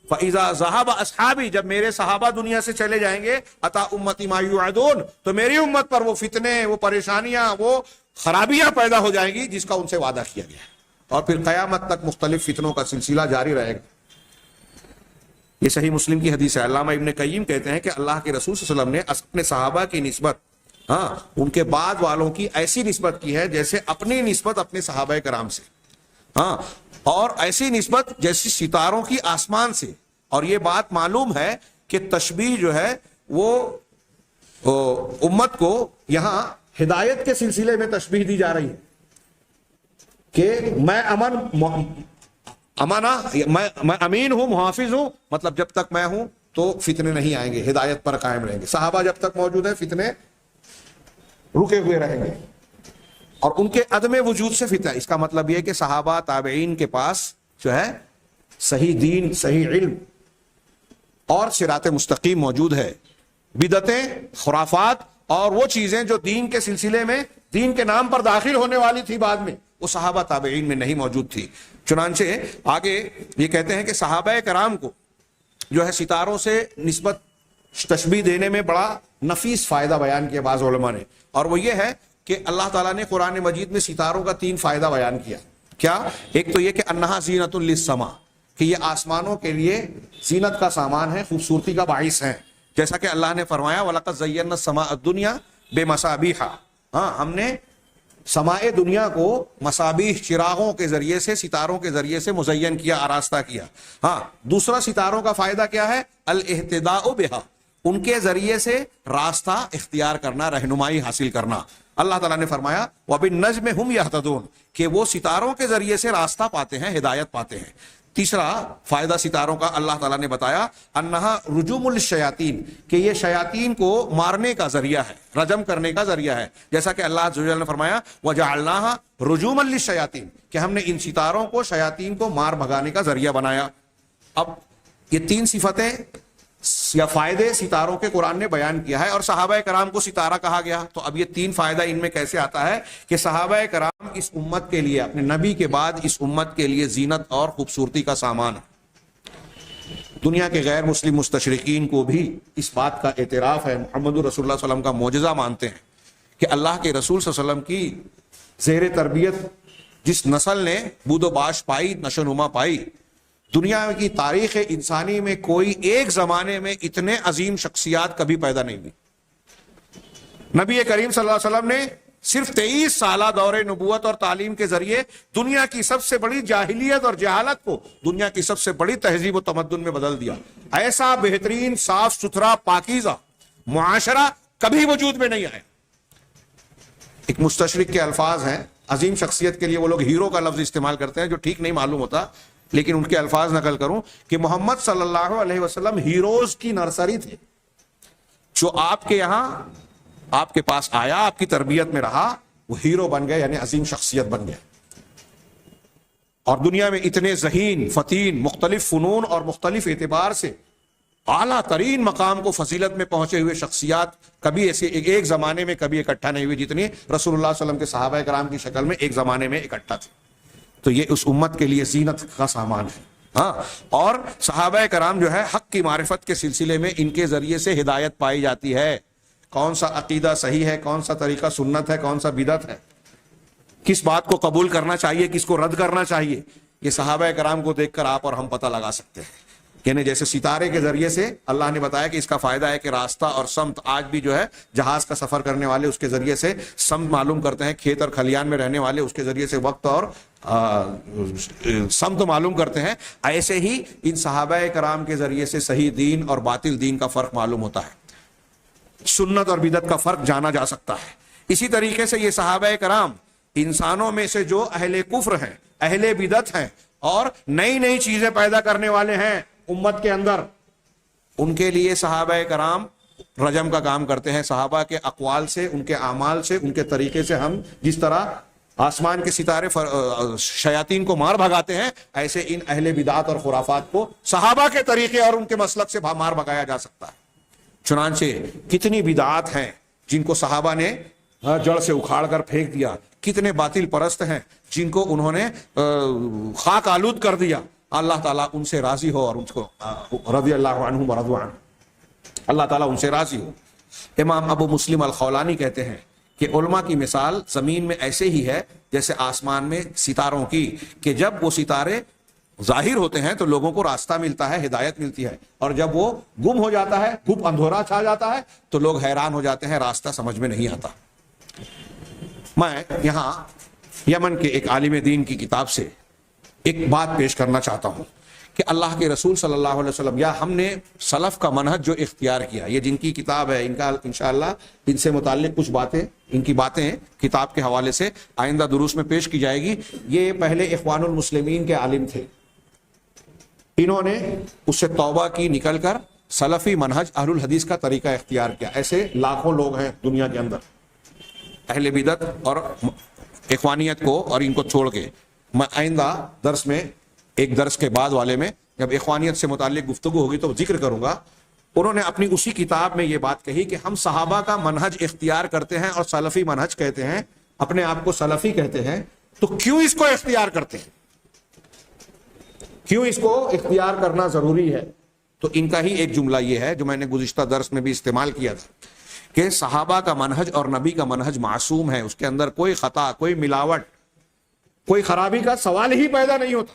فَإِذَا ذَهَبَ أَصْحَابِي، جب میرے صحابہ دنیا سے چلے جائیں گے، أَتَىٰ أُمَّتِي مَا يُوعَدُونَ، تو میری امت پر وہ فتنے، وہ پریشانیاں، وہ خرابیاں پیدا ہو جائیں گی جس کا ان سے وعدہ کیا گیا ہے، اور پھر قیامت تک مختلف فتنوں کا سلسلہ جاری رہے گا۔ یہ صحیح مسلم کی حدیث ہے۔ علامہ ابن قیم کہتے ہیں کہ اللہ کے رسول صلی اللہ علیہ وسلم نے اپنے صحابہ کی نسبت ان کے بعد والوں کی ایسی نسبت کی ہے جیسے اپنی نسبت اپنے صحابہ کرام سے، اور ایسی نسبت جیسی ستاروں کی آسمان سے۔ اور یہ بات معلوم ہے کہ تشبیہ جو ہے وہ امت کو یہاں ہدایت کے سلسلے میں تشبیہ دی جا رہی ہے کہ میں میں امین ہوں، محافظ ہوں، مطلب جب تک میں ہوں تو فتنے نہیں آئیں گے، ہدایت پر قائم رہیں گے۔ صحابہ جب تک موجود ہیں فتنے رکے ہوئے رہیں گے، اور ان کے عدم وجود سے فتنہ۔ اس کا مطلب یہ کہ صحابہ تابعین کے پاس جو ہے صحیح دین، صحیح علم اور صراط مستقیم موجود ہے۔ بدعتیں، خرافات اور وہ چیزیں جو دین کے سلسلے میں، دین کے نام پر داخل ہونے والی تھی بعد میں، وہ صحابہ تابعین میں نہیں موجود تھی۔ چنانچہ آگے یہ کہتے ہیں کہ صحابہ کرام کو جو ہے ستاروں سے نسبت تشبیہ دینے میں بڑا نفیس فائدہ بیان کیا بعض علماء نے، اور وہ یہ ہے کہ اللہ تعالیٰ نے قرآن مجید میں ستاروں کا 3 فائدہ بیان کیا۔ کیا؟ ایک تو یہ کہ انہا زینۃ للسماء، کہ یہ آسمانوں کے لیے زینت کا سامان ہے، خوبصورتی کا باعث ہے، جیسا کہ اللہ نے فرمایا وَلَقَدْ زَيَّنَّا السَّمَاءَ الدُّنْيَا بِمَصَابِيحَ، ہم نے سمائے دنیا کو مصابیح چراغوں کے ذریعے سے، ستاروں کے ذریعے سے مزین کیا، آراستہ کیا۔ ہاں، دوسرا ستاروں کا فائدہ کیا ہے؟ الاہتداء بہا، ان کے ذریعے سے راستہ اختیار کرنا، رہنمائی حاصل کرنا۔ اللہ تعالیٰ نے فرمایا وَبِالنَّجْمِ هُمْ يَهْتَدُونَ، کہ وہ ستاروں کے ذریعے سے راستہ پاتے ہیں، ہدایت پاتے ہیں۔ تیسرا فائدہ ستاروں کا اللہ تعالیٰ نے بتایا انہا رجوم الشیاطین، کہ یہ شیاطین کو مارنے کا ذریعہ ہے، رجم کرنے کا ذریعہ ہے، جیسا کہ اللہ عز و جل نے فرمایا وَجَعَلْنَاهَا رُجُومًا لِلشَّيَاطِينِ، کہ ہم نے ان ستاروں کو شیاطین کو مار بھگانے کا ذریعہ بنایا۔ اب یہ تین صفتیں یا فائدے ستاروں کے قرآن نے بیان کیا ہے، اور صحابہ کرام کو ستارہ کہا گیا۔ تو اب یہ تین فائدہ ان میں کیسے آتا ہے کہ صحابہ کرام اس امت کے لیے، اپنے نبی کے بعد اس امت کے لیے زینت اور خوبصورتی کا سامان ہے۔ دنیا کے غیر مسلم مستشرقین کو بھی اس بات کا اعتراف ہے، محمد رسول اللہ صلی اللہ علیہ وسلم کا معجزہ مانتے ہیں کہ اللہ کے رسول صلی اللہ علیہ وسلم کی زیر تربیت جس نسل نے بود و باش پائی، نشو و نما پائی، دنیا کی تاریخ انسانی میں کوئی ایک زمانے میں اتنے عظیم شخصیات کبھی پیدا نہیں ہوئی۔ نبی کریم صلی اللہ علیہ وسلم نے صرف 23 سالہ دور نبوت اور تعلیم کے ذریعے دنیا کی سب سے بڑی جاہلیت اور جہالت کو دنیا کی سب سے بڑی تہذیب و تمدن میں بدل دیا۔ ایسا بہترین، صاف ستھرا، پاکیزہ معاشرہ کبھی وجود میں نہیں آیا۔ ایک مستشرق کے الفاظ ہیں، عظیم شخصیت کے لیے وہ لوگ ہیرو کا لفظ استعمال کرتے ہیں جو ٹھیک نہیں معلوم ہوتا، لیکن ان کے الفاظ نقل کروں کہ محمد صلی اللہ علیہ وسلم ہیروز کی نرسری تھے، جو آپ کے یہاں آپ کے پاس آیا، آپ کی تربیت میں رہا، وہ ہیرو بن گئے، یعنی عظیم شخصیت بن گئے۔ اور دنیا میں اتنے ذہین، فتین، مختلف فنون اور مختلف اعتبار سے اعلیٰ ترین مقام کو فضیلت میں پہنچے ہوئے شخصیات کبھی ایسے ایک زمانے میں کبھی اکٹھا نہیں ہوئی جتنی رسول اللہ صلی اللہ علیہ وسلم کے صحابہ کرام کی شکل میں ایک زمانے میں اکٹھا تھے۔ تو یہ اس امت کے لیے زینت کا سامان ہے۔ ہاں، اور صحابہ کرام جو ہے حق کی معرفت کے سلسلے میں ان کے ذریعے سے ہدایت پائی جاتی ہے۔ کون سا عقیدہ صحیح ہے، کون سا طریقہ سنت ہے، کون سا بدعت ہے، کس بات کو قبول کرنا چاہیے، کس کو رد کرنا چاہیے، یہ صحابہ کرام کو دیکھ کر آپ اور ہم پتہ لگا سکتے ہیں۔ یعنی جیسے ستارے کے ذریعے سے اللہ نے بتایا کہ اس کا فائدہ ہے کہ راستہ اور سمت، آج بھی جو ہے جہاز کا سفر کرنے والے اس کے ذریعے سے سمت معلوم کرتے ہیں، کھیت اور کھلیان میں رہنے والے اس کے ذریعے سے وقت اور سمت معلوم کرتے ہیں۔ ایسے ہی ان صحابہ کرام کے ذریعے سے صحیح دین اور باطل دین کا فرق معلوم ہوتا ہے، سنت اور بدعت کا فرق جانا جا سکتا ہے۔ اسی طریقے سے یہ صحابہ کرام انسانوں میں سے جو اہل کفر ہیں، اہل بدعت ہیں اور نئی نئی چیزیں پیدا کرنے والے ہیں امت کے اندر، ان کے لیے صحابہ کرام رجم کا کام کرتے ہیں۔ صحابہ کے اقوال سے، ان کے اعمال سے، ان کے طریقے سے ہم جس طرح آسمان کے ستارے شیاطین کو مار بھگاتے ہیں، ایسے ان اہل بدعات اور خرافات کو صحابہ کے طریقے اور ان کے مسلک سے مار بھگایا جا سکتا ہے۔ چنانچہ کتنی بدعات ہیں جن کو صحابہ نے جڑ سے اکھاڑ کر پھینک دیا، کتنے باطل پرست ہیں جن کو انہوں نے خاک آلود کر دیا۔ اللہ تعالیٰ ان سے راضی ہو اور ان کو رضی اللہ عنہم ورضوا عنہ، اللہ تعالیٰ ان سے راضی ہو۔ امام ابو مسلم الخولانی کہتے ہیں کہ علماء کی مثال زمین میں ایسے ہی ہے جیسے آسمان میں ستاروں کی، کہ جب وہ ستارے ظاہر ہوتے ہیں تو لوگوں کو راستہ ملتا ہے، ہدایت ملتی ہے، اور جب وہ گم ہو جاتا ہے، گھپ اندھورا چھا جاتا ہے تو لوگ حیران ہو جاتے ہیں، راستہ سمجھ میں نہیں آتا۔ میں یہاں یمن کے ایک عالم دین کی کتاب سے ایک بات پیش کرنا چاہتا ہوں کہ اللہ کے رسول صلی اللہ علیہ وسلم یا ہم نے سلف کا منہج جو اختیار کیا، یہ جن کی کتاب ہے، ان کا انشاءاللہ ان سے متعلق کچھ باتیں، ان کی باتیں کتاب کے حوالے سے آئندہ دروس میں پیش کی جائے گی۔ یہ پہلے اخوان المسلمین کے عالم تھے، انہوں نے اس سے توبہ کی، نکل کر سلفی منہج اہل الحدیث کا طریقہ اختیار کیا۔ ایسے لاکھوں لوگ ہیں دنیا کے اندر اہل بدعت اور اخوانیت کو اور ان کو چھوڑ کے۔ میں آئندہ درس میں، ایک درس کے بعد والے میں، جب اخوانیت سے متعلق گفتگو ہوگی تو ذکر کروں گا۔ انہوں نے اپنی اسی کتاب میں یہ بات کہی کہ ہم صحابہ کا منہج اختیار کرتے ہیں اور سلفی منہج کہتے ہیں، اپنے آپ کو سلفی کہتے ہیں، تو کیوں اس کو اختیار کرتے ہیں، کیوں اس کو اختیار کرنا ضروری ہے؟ تو ان کا ہی ایک جملہ یہ ہے جو میں نے گزشتہ درس میں بھی استعمال کیا تھا کہ صحابہ کا منہج اور نبی کا منہج معصوم ہے، اس کے اندر کوئی خطا، کوئی ملاوٹ، کوئی خرابی کا سوال ہی پیدا نہیں ہوتا۔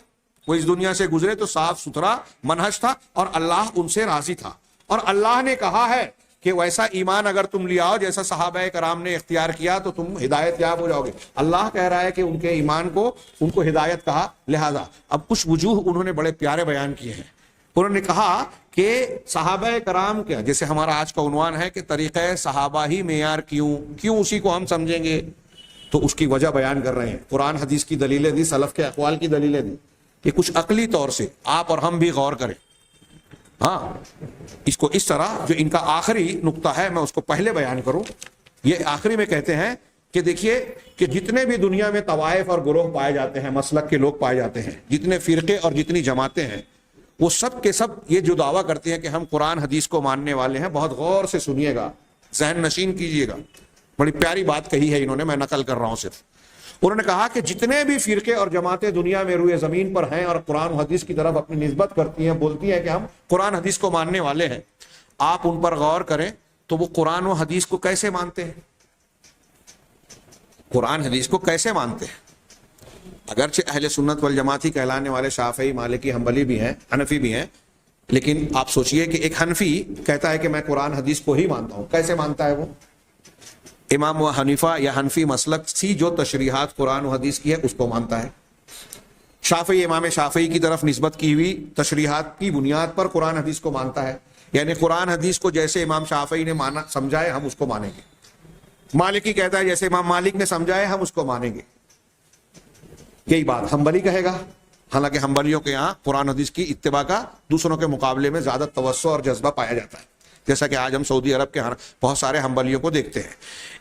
وہ اس دنیا سے گزرے تو صاف ستھرا منہج تھا اور اللہ ان سے راضی تھا، اور اللہ نے کہا ہے کہ ویسا ایمان اگر تم لے آؤ جیسا صحابہ کرام نے اختیار کیا تو تم ہدایت یاب ہو جاؤ گے. اللہ کہہ رہا ہے کہ ان کے ایمان کو ان کو ہدایت کہا. لہذا اب کچھ وجوہ انہوں نے بڑے پیارے بیان کیے ہیں. انہوں نے کہا کہ صحابہ کرام کیا، جیسے ہمارا آج کا عنوان ہے کہ طریقہ صحابہ ہی معیار کیوں اسی کو ہم سمجھیں گے، تو اس کی وجہ بیان کر رہے ہیں. قرآن حدیث کی دلیلیں دی، سلف کے اقوال کی دلیلیں دی، کہ کچھ عقلی طور سے آپ اور ہم بھی غور کریں. ہاں اس کو اس طرح، جو ان کا آخری نقطہ ہے میں اس کو پہلے بیان کروں. یہ آخری میں کہتے ہیں کہ دیکھیے کہ جتنے بھی دنیا میں طوائف اور گروہ پائے جاتے ہیں، مسلک کے لوگ پائے جاتے ہیں، جتنے فرقے اور جتنی جماعتیں ہیں، وہ سب کے سب یہ جو دعویٰ کرتے ہیں کہ ہم قرآن حدیث کو ماننے والے ہیں. بہت غور سے سنیے گا، ذہن نشین کیجئے گا. بڑی پیاری بات کہی ہے انہوں نے، میں نقل کر رہا ہوں صرف. انہوں نے کہا کہ جتنے بھی فرقے اور جماعتیں دنیا میں روئے زمین پر ہیں اور قرآن و حدیث کی طرف اپنی نسبت کرتی ہیں، بولتی ہیں کہ ہم قرآن حدیث کو ماننے والے ہیں، آپ ان پر غور کریں تو وہ قرآن و حدیث کو کیسے مانتے ہیں. قرآن حدیث کو کیسے مانتے ہیں؟ اگرچہ اہل سنت والجماعت ہی کہلانے والے شافعی، مالکی، حنبلی بھی ہیں، حنفی بھی ہیں، لیکن آپ سوچئے کہ ایک حنفی کہتا ہے کہ میں قرآن حدیث کو ہی مانتا ہوں. کیسے مانتا ہے وہ؟ امام و حنیفہ یا حنفی مسلک سی جو تشریحات قرآن و حدیث کی ہے اس کو مانتا ہے. شافعی امام شافعی کی طرف نسبت کی ہوئی تشریحات کی بنیاد پر قرآن حدیث کو مانتا ہے. یعنی قرآن حدیث کو جیسے امام شافعی نے مانا سمجھائے ہم اس کو مانیں گے. مالکی کہتا ہے جیسے امام مالک نے سمجھائے ہم اس کو مانیں گے. یہی بات حنبلی کہے گا، حالانکہ حنبلیوں کے یہاں قرآن حدیث کی اتباع کا دوسروں کے مقابلے میں زیادہ توسع اور جذبہ پایا جاتا ہے، جیسا کہ آج ہم سعودی عرب کے بہت سارے حنبلیوں کو دیکھتے ہیں.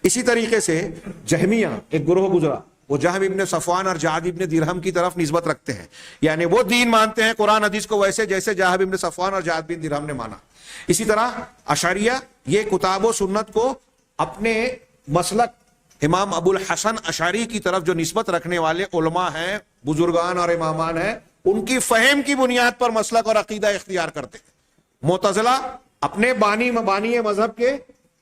اسی طریقے سے جہمیہ ایک گروہ گزرا، وہ جہم ابن صفوان اور جعد ابن درہم کی طرف نسبت رکھتے ہیں، یعنی وہ دین مانتے ہیں قرآن حدیث کو ویسے جیسے جہم ابن صفوان اور جعد بن درہم نے مانا. اسی طرح اشعریہ یہ کتاب و سنت کو اپنے مسلک امام ابو الحسن اشعری کی طرف جو نسبت رکھنے والے علماء ہیں، بزرگان اور امامان ہیں، ان کی فہم کی بنیاد پر مسلک اور عقیدہ اختیار کرتے ہیں. معتزلہ اپنے بانی مذہب کے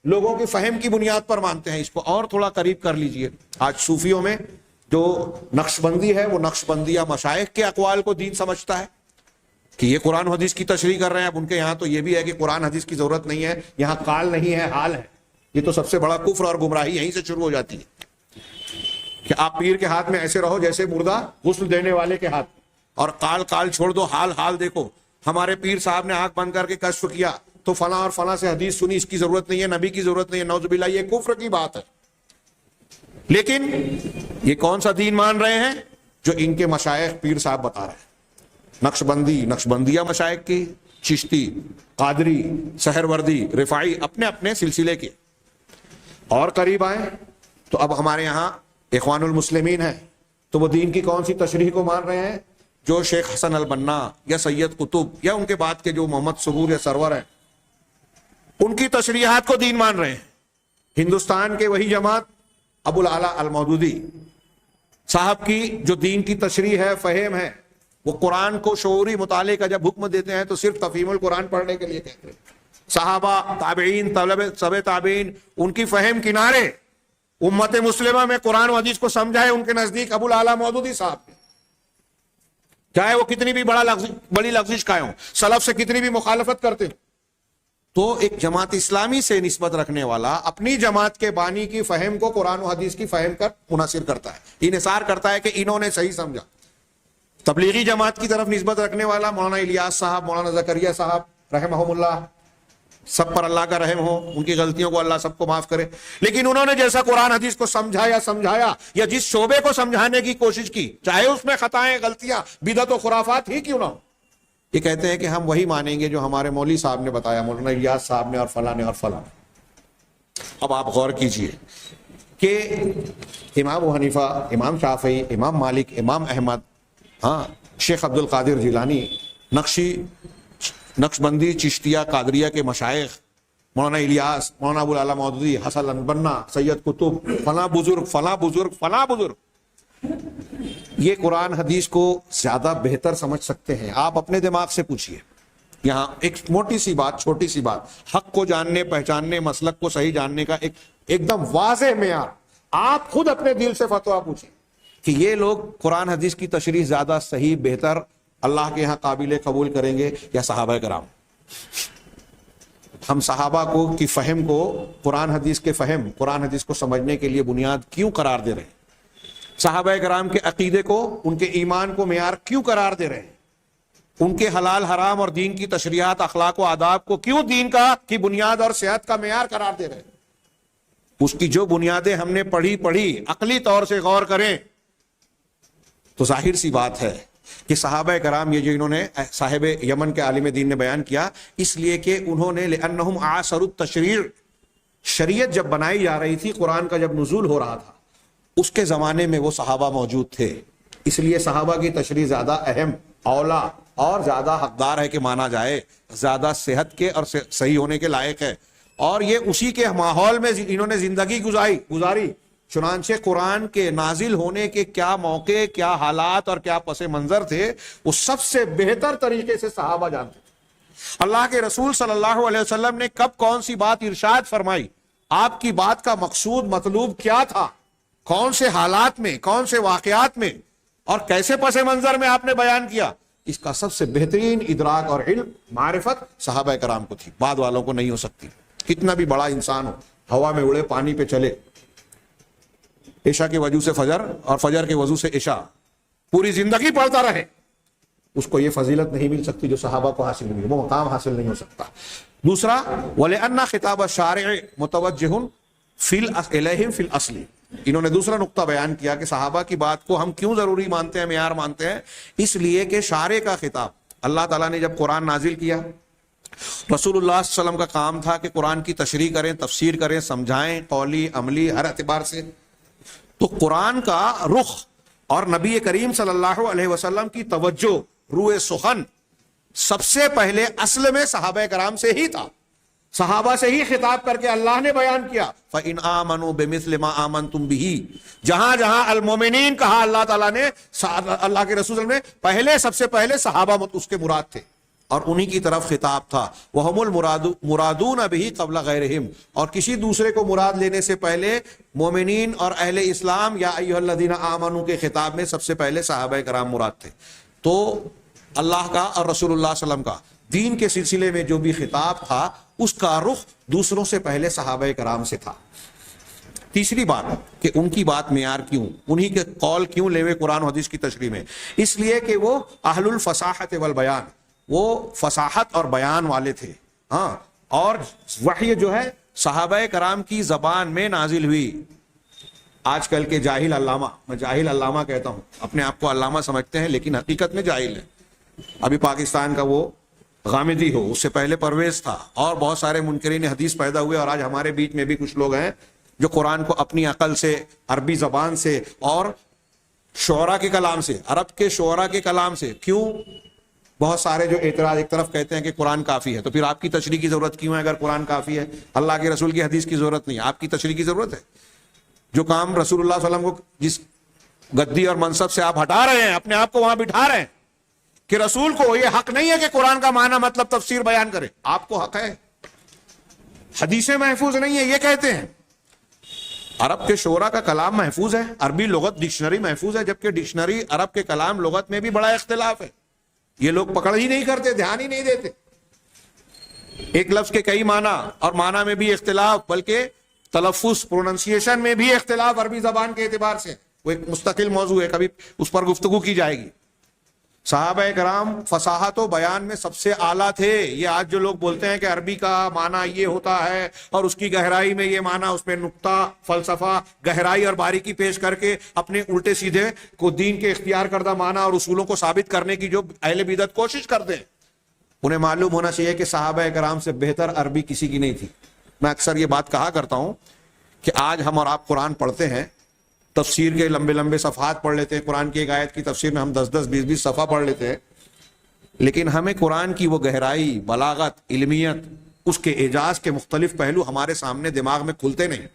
لوگوں کی فہم کی بنیاد پر مانتے ہیں. اس کو اور تھوڑا قریب کر لیجئے. آج صوفیوں میں جو نقش بندی ہے، وہ نقش بندیہ مشائخ کے اقوال کو دین سمجھتا ہے کہ یہ قرآن حدیث کی تشریح کر رہے ہیں. اب ان کے یہاں تو یہ بھی ہے کہ قرآن حدیث کی ضرورت نہیں ہے، یہاں قال نہیں ہے، حال ہے. یہ تو سب سے بڑا کفر اور گمراہی یہیں سے شروع ہو جاتی ہے کہ آپ پیر کے ہاتھ میں ایسے رہو جیسے مردہ غسل دینے والے کے ہاتھ، اور قال چھوڑ دو، حال دیکھو. ہمارے پیر صاحب نے آنکھ بند کر کے کشف کیا تو فلاں اور فلاں سے حدیث سنی، اس کی ضرورت نہیں ہے، نبی کی ضرورت نہیں ہے. نعوذ باللہ، یہ کفر کی بات ہے. لیکن یہ کون سا دین مان رہے ہیں؟ جو ان کے مشائخ پیر صاحب بتا رہے ہیں. نقش بندیہ مشائخ کی، چشتی، قادری، سہروردی، رفاعی، اپنے اپنے سلسلے کے. اور قریب آئیں تو اب ہمارے یہاں اخوان المسلمین ہیں، تو وہ دین کی کون سی تشریح کو مان رہے ہیں؟ جو شیخ حسن البنا یا سید قطب یا ان کے بعد کے جو محمد سرور یا سرور ہیں، ان کی تشریحات کو دین مان رہے ہیں. ہندوستان کے وہی جماعت ابو العلا المودودی صاحب کی جو دین کی تشریح ہے، فہم ہے، وہ قرآن کو شعوری مطالعے کا جب حکم دیتے ہیں تو صرف تفہیم القرآن پڑھنے کے لیے کہتے ہیں. صحابہ، تابعین، طبع تابعین، ان کی فہم کنارے، امت مسلمہ میں قرآن و حدیث کو سمجھائے ان کے نزدیک ابو العلا مودودی صاحب نے، چاہے وہ کتنی بھی بڑی لغزش کھائے ہوں، سلف سے کتنی بھی مخالفت کرتے ہوں. تو ایک جماعت اسلامی سے نسبت رکھنے والا اپنی جماعت کے بانی کی فہم کو قرآن و حدیث کی فہم کر منحصر کرتا ہے، انحصار کرتا ہے کہ انہوں نے صحیح سمجھا. تبلیغی جماعت کی طرف نسبت رکھنے والا مولانا الیاس صاحب، مولانا زکریا صاحب رحمہم اللہ، سب پر اللہ کا رحم ہو، ان کی غلطیوں کو اللہ سب کو معاف کرے، لیکن انہوں نے جیسا قرآن حدیث کو سمجھایا یا جس شعبے کو سمجھانے کی کوشش کی، چاہے اس میں خطائیں، غلطیاں، بدعت و خرافات ہی کیوں نہ ہو، یہ کہتے ہیں کہ ہم وہی مانیں گے جو ہمارے مولوی صاحب نے بتایا، مولانا الیاس صاحب نے اور فلاں نے اور فلاں. اب آپ غور کیجئے کہ امام ابو حنیفہ، امام شافعی، امام مالک، امام احمد، شیخ عبد القادر جیلانی، نقش بندی، چشتیہ، قادریہ کے مشائخ، مولانا الیاس، مولانا ابو العلا مودودی، حسن البنا، سید قطب، فلاں بزرگ، یہ قرآن حدیث کو زیادہ بہتر سمجھ سکتے ہیں. آپ اپنے دماغ سے پوچھئے. یہاں ایک موٹی سی بات، چھوٹی سی بات، حق کو جاننے، پہچاننے، مسلک کو صحیح جاننے کا ایک دم واضح معیار. آپ خود اپنے دل سے فتویٰ پوچھیں کہ یہ لوگ قرآن حدیث کی تشریح زیادہ صحیح، بہتر، اللہ کے یہاں قابل قبول کریں گے یا صحابہ کرام؟ ہم صحابہ کو کی فہم کو قرآن حدیث کے فہم قرآن حدیث کو سمجھنے کے لیے بنیاد کیوں قرار دے رہے ہیں؟ صحابہ کرام کے عقیدے کو، ان کے ایمان کو معیار کیوں قرار دے رہے ہیں؟ ان کے حلال حرام اور دین کی تشریعات، اخلاق و آداب کو کیوں دین کی بنیاد اور صحت کا معیار قرار دے رہے ہیں؟ اس کی جو بنیادیں ہم نے پڑھی عقلی طور سے غور کریں تو ظاہر سی بات ہے کہ صحابہ کرام یہ جو انہوں نے صاحب یمن کے عالم دین نے بیان کیا، اس لیے کہ انہوں نے لأنہم عاصروا التشریع، شریعت جب بنائی جا رہی تھی، قرآن کا جب نزول ہو رہا تھا، اس کے زمانے میں وہ صحابہ موجود تھے، اس لیے صحابہ کی تشریح زیادہ اہم، اولا اور زیادہ حقدار ہے کہ مانا جائے، زیادہ صحت کے اور صحیح ہونے کے لائق ہے۔ اور یہ اسی کے ماحول میں انہوں نے زندگی گزاری، چنانچہ قرآن کے نازل ہونے کے کیا موقع، کیا حالات اور کیا پس منظر تھے، وہ سب سے بہتر طریقے سے صحابہ جانتے تھے۔ اللہ کے رسول صلی اللہ علیہ وسلم نے کب کون سی بات ارشاد فرمائی، آپ کی بات کا مقصود مطلوب کیا تھا، کون سے حالات میں، کون سے واقعات میں اور کیسے پس منظر میں آپ نے بیان کیا، اس کا سب سے بہترین ادراک اور علم، معرفت صحابہ کرام کو تھی، بعد والوں کو نہیں ہو سکتی۔ کتنا بھی بڑا انسان ہو، ہوا میں اڑے، پانی پہ چلے، عشاء کے وضو سے فجر اور فجر کے وضو سے عشاء پوری زندگی پڑھتا رہے، اس کو یہ فضیلت نہیں مل سکتی جو صحابہ کو حاصل ملی، وہ مقام حاصل نہیں ہو سکتا۔ دوسرا، وَلِأَنَّ خطاب الشارع متوجہ فی الیہم فی الاصل، انہوں نے دوسرا نقطہ بیان کیا کہ صحابہ کی بات کو ہم کیوں ضروری مانتے ہیں، معیار مانتے ہیں، اس لیے کہ شارع کا خطاب، اللہ تعالیٰ نے جب قرآن نازل کیا، رسول اللہ صلی اللہ علیہ وسلم کا کام تھا کہ قرآن کی تشریح کریں، تفسیر کریں، سمجھائیں، قولی عملی ہر اعتبار سے، تو قرآن کا رخ اور نبی کریم صلی اللہ علیہ وسلم کی توجہ، روح سخن سب سے پہلے اصل میں صحابہ کرام سے ہی تھا، صحابہ سے ہی خطاب کر کے اللہ نے بیان کیا، فَإِنْ آمَنُوا بِمِثْلِ مَا آمَنْتُمْ بِهِ، جہاں جہاں المومنین کہا اللہ تعالیٰ نے، اللہ کے رسول نے پہلے، سب سے پہلے صحابہ اس کے مراد تھے اور انہی کی طرف خطاب تھا۔ وَهُمُ الْمُرَادُونَ بِهِ قَبْلَ غَيْرِهِمْ، اور کسی دوسرے کو مراد لینے سے پہلے مومنین اور اہل اسلام یا ایھا الذین آمنوا کے خطاب میں سب سے پہلے صحابہ کرام مراد تھے۔ تو اللہ کا اور رسول اللہ صلی اللہ علیہ وسلم کا دین کے سلسلے میں جو بھی خطاب تھا، اس کا رخ دوسروں سے پہلے صحابہ کرام سے تھا۔ تیسری بات کہ ان کی بات معیار کیوں، انہی کے قول کیوں لیوے قرآن و حدیث کی تشریح میں، اس لیے کہ وہ اہل الفصاحت والبیان، وہ فصاحت اور بیان والے تھے، ہاں، اور وحی جو ہے صحابہ کرام کی زبان میں نازل ہوئی۔ آج کل کے جاہل علامہ، میں جاہل علامہ کہتا ہوں، اپنے آپ کو علامہ سمجھتے ہیں لیکن حقیقت میں جاہل ہیں۔ ابھی پاکستان کا وہ غامدی ہو، اس سے پہلے پرویز تھا، اور بہت سارے منکرین حدیث پیدا ہوئے، اور آج ہمارے بیچ میں بھی کچھ لوگ ہیں جو قرآن کو اپنی عقل سے، عربی زبان سے اور شعراء کے کلام سے، عرب کے شعراء کے کلام سے، کیوں بہت سارے جو اعتراض، ایک طرف کہتے ہیں کہ قرآن کافی ہے، تو پھر آپ کی تشریح کی ضرورت کیوں ہے؟ اگر قرآن کافی ہے، اللہ کے رسول کی حدیث کی ضرورت نہیں، آپ کی تشریح کی ضرورت ہے۔ جو کام رسول اللہ صلی اللہ علیہ وسلم کو جس گدی اور منصب سے آپ ہٹا رہے ہیں، اپنے آپ کو وہاں بٹھا رہے ہیں کہ رسول کو یہ حق نہیں ہے کہ قرآن کا معنی مطلب تفسیر بیان کرے، آپ کو حق ہے، حدیثیں محفوظ نہیں ہے، یہ کہتے ہیں۔ عرب کے شعراء کا کلام محفوظ ہے، عربی لغت ڈکشنری محفوظ ہے، جبکہ ڈکشنری عرب کے کلام لغت میں بھی بڑا اختلاف ہے، یہ لوگ پکڑ ہی نہیں کرتے، دھیان ہی نہیں دیتے، ایک لفظ کے کئی معنی، اور معنی میں بھی اختلاف، بلکہ تلفظ، پروننسیشن میں بھی اختلاف عربی زبان کے اعتبار سے، وہ ایک مستقل موضوع ہے، کبھی اس پر گفتگو کی جائے گی۔ صحابہ کرام فصاحت و بیان میں سب سے اعلیٰ تھے۔ یہ آج جو لوگ بولتے ہیں کہ عربی کا معنی یہ ہوتا ہے اور اس کی گہرائی میں یہ معنی، اس میں نقطہ، فلسفہ، گہرائی اور باریکی پیش کر کے اپنے الٹے سیدھے کو دین کے اختیار کردہ معنی اور اصولوں کو ثابت کرنے کی جو اہل بدعت کوشش کرتے ہیں، انہیں معلوم ہونا چاہیے کہ صحابہ کرام سے بہتر عربی کسی کی نہیں تھی۔ میں اکثر یہ بات کہا کرتا ہوں کہ آج ہم اور آپ قرآن پڑھتے ہیں، تفسیر کے لمبے لمبے صفحات پڑھ لیتے ہیں، قرآن کی ایک آیت کی تفسیر میں ہم 10 20 صفحہ پڑھ لیتے ہیں، لیکن ہمیں قرآن کی وہ گہرائی، بلاغت، علمیت، اس کے اعجاز کے مختلف پہلو ہمارے سامنے دماغ میں کھلتے نہیں۔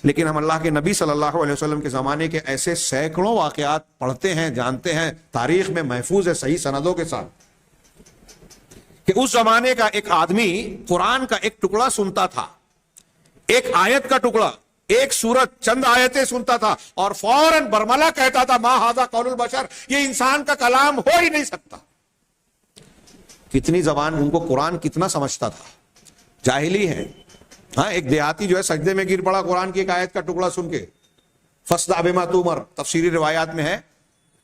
لیکن ہم اللہ کے نبی صلی اللہ علیہ وسلم کے زمانے کے ایسے سینکڑوں واقعات پڑھتے ہیں، جانتے ہیں، تاریخ میں محفوظ ہے صحیح سندوں کے ساتھ، کہ اس زمانے کا ایک آدمی قرآن کا ایک ٹکڑا سنتا تھا، ایک آیت کا ٹکڑا، ایک سورت، چند آیتیں سنتا تھا، اور فوراً برملا کہتا تھا ما ھذا قول البشر، یہ انسان کا کلام ہو ہی نہیں سکتا۔ کتنی زبان، ان کو قرآن کتنا سمجھتا تھا، جاہلی ہیں. ہاں ایک دیہاتی جو ہے سجدے میں گر پڑا قرآن کی ایک آیت کا ٹکڑا سن کے, فاصدع بما تؤمر, تفسیری روایات میں ہے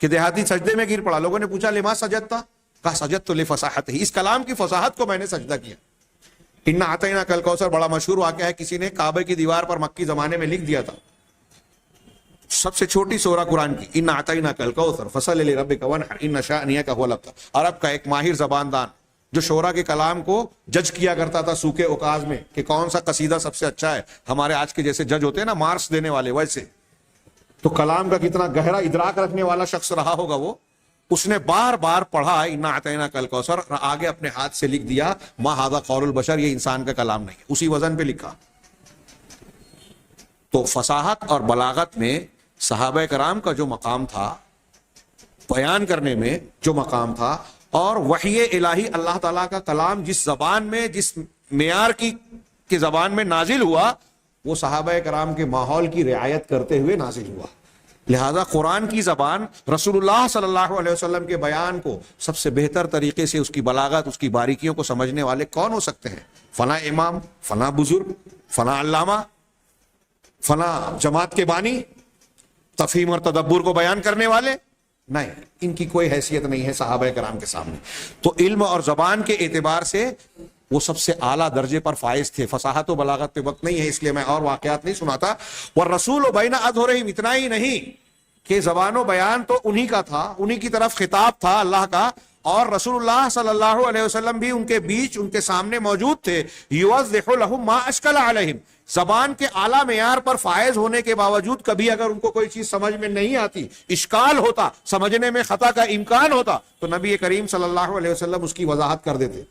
کہ دیہاتی سجدے میں گر پڑا. لوگوں نے پوچھا لما سجدتا, کہا سجدت لفصاحتہ, اس کلام کی فصاحت کو میں نے سجدہ کیا. انا اعطیناک الکوثر بڑا مشہور واقعہ ہے, کسی نے کعبے کی دیوار پر مکی زمانے میں لکھ دیا تھا, سب سے چھوٹی سورہ قرآن کی, انا اعطیناک الکوثر فصل لربک وانحر ان شانئک هو الابتر. عرب کا ایک ماہر زبان دان جو شعرا کے کلام کو جج کیا کرتا تھا سوکھے اوکاز میں کہ کون سا قصیدہ سب سے اچھا ہے, ہمارے آج کے جیسے جج ہوتے ہیں نا مارکس دینے والے, ویسے تو کلام کا کتنا گہرا ادراک رکھنے والا شخص رہا ہوگا وہ, اس نے بار بار پڑھا انا اعطیناک الکوثر, آگے اپنے ہاتھ سے لکھ دیا ما ھذا قول البشر, یہ انسان کا کلام نہیں ہے, اسی وزن پہ لکھا. تو فصاحت اور بلاغت میں صحابہ کرام کا جو مقام تھا, بیان کرنے میں جو مقام تھا, اور وحی الہی اللہ تعالیٰ کا کلام جس زبان میں جس معیار کی زبان میں نازل ہوا, وہ صحابہ کرام کے ماحول کی رعایت کرتے ہوئے نازل ہوا. لہذا قرآن کی زبان رسول اللہ صلی اللہ علیہ وسلم کے بیان کو سب سے بہتر طریقے سے, اس کی بلاغت, اس کی باریکیوں کو سمجھنے والے کون ہو سکتے ہیں؟ فلاں امام, فلاں بزرگ, فلاں علامہ, فلاں جماعت کے بانی, تفہیم اور تدبر کو بیان کرنے والے نہیں, ان کی کوئی حیثیت نہیں ہے صحابہ کرام کے سامنے. تو علم اور زبان کے اعتبار سے وہ سب سے اعلیٰ درجے پر فائز تھے. فصاحت و بلاغت پہ وقت نہیں ہے اس لیے میں اور واقعات نہیں سناتا. والرسول بین اظہرہم, اتنا ہی نہیں کہ زبان و بیان تو انہی کا تھا, انہی کی طرف خطاب تھا اللہ کا, اور رسول اللہ صلی اللہ علیہ وسلم بھی ان کے بیچ, ان کے سامنے موجود تھے. یوضح لہم ما اشکل علیہم, زبان کے اعلیٰ معیار پر فائز ہونے کے باوجود کبھی اگر ان کو کوئی چیز سمجھ میں نہیں آتی, اشکال ہوتا, سمجھنے میں خطا کا امکان ہوتا, تو نبی کریم صلی اللہ علیہ وسلم اس کی وضاحت کر دیتے.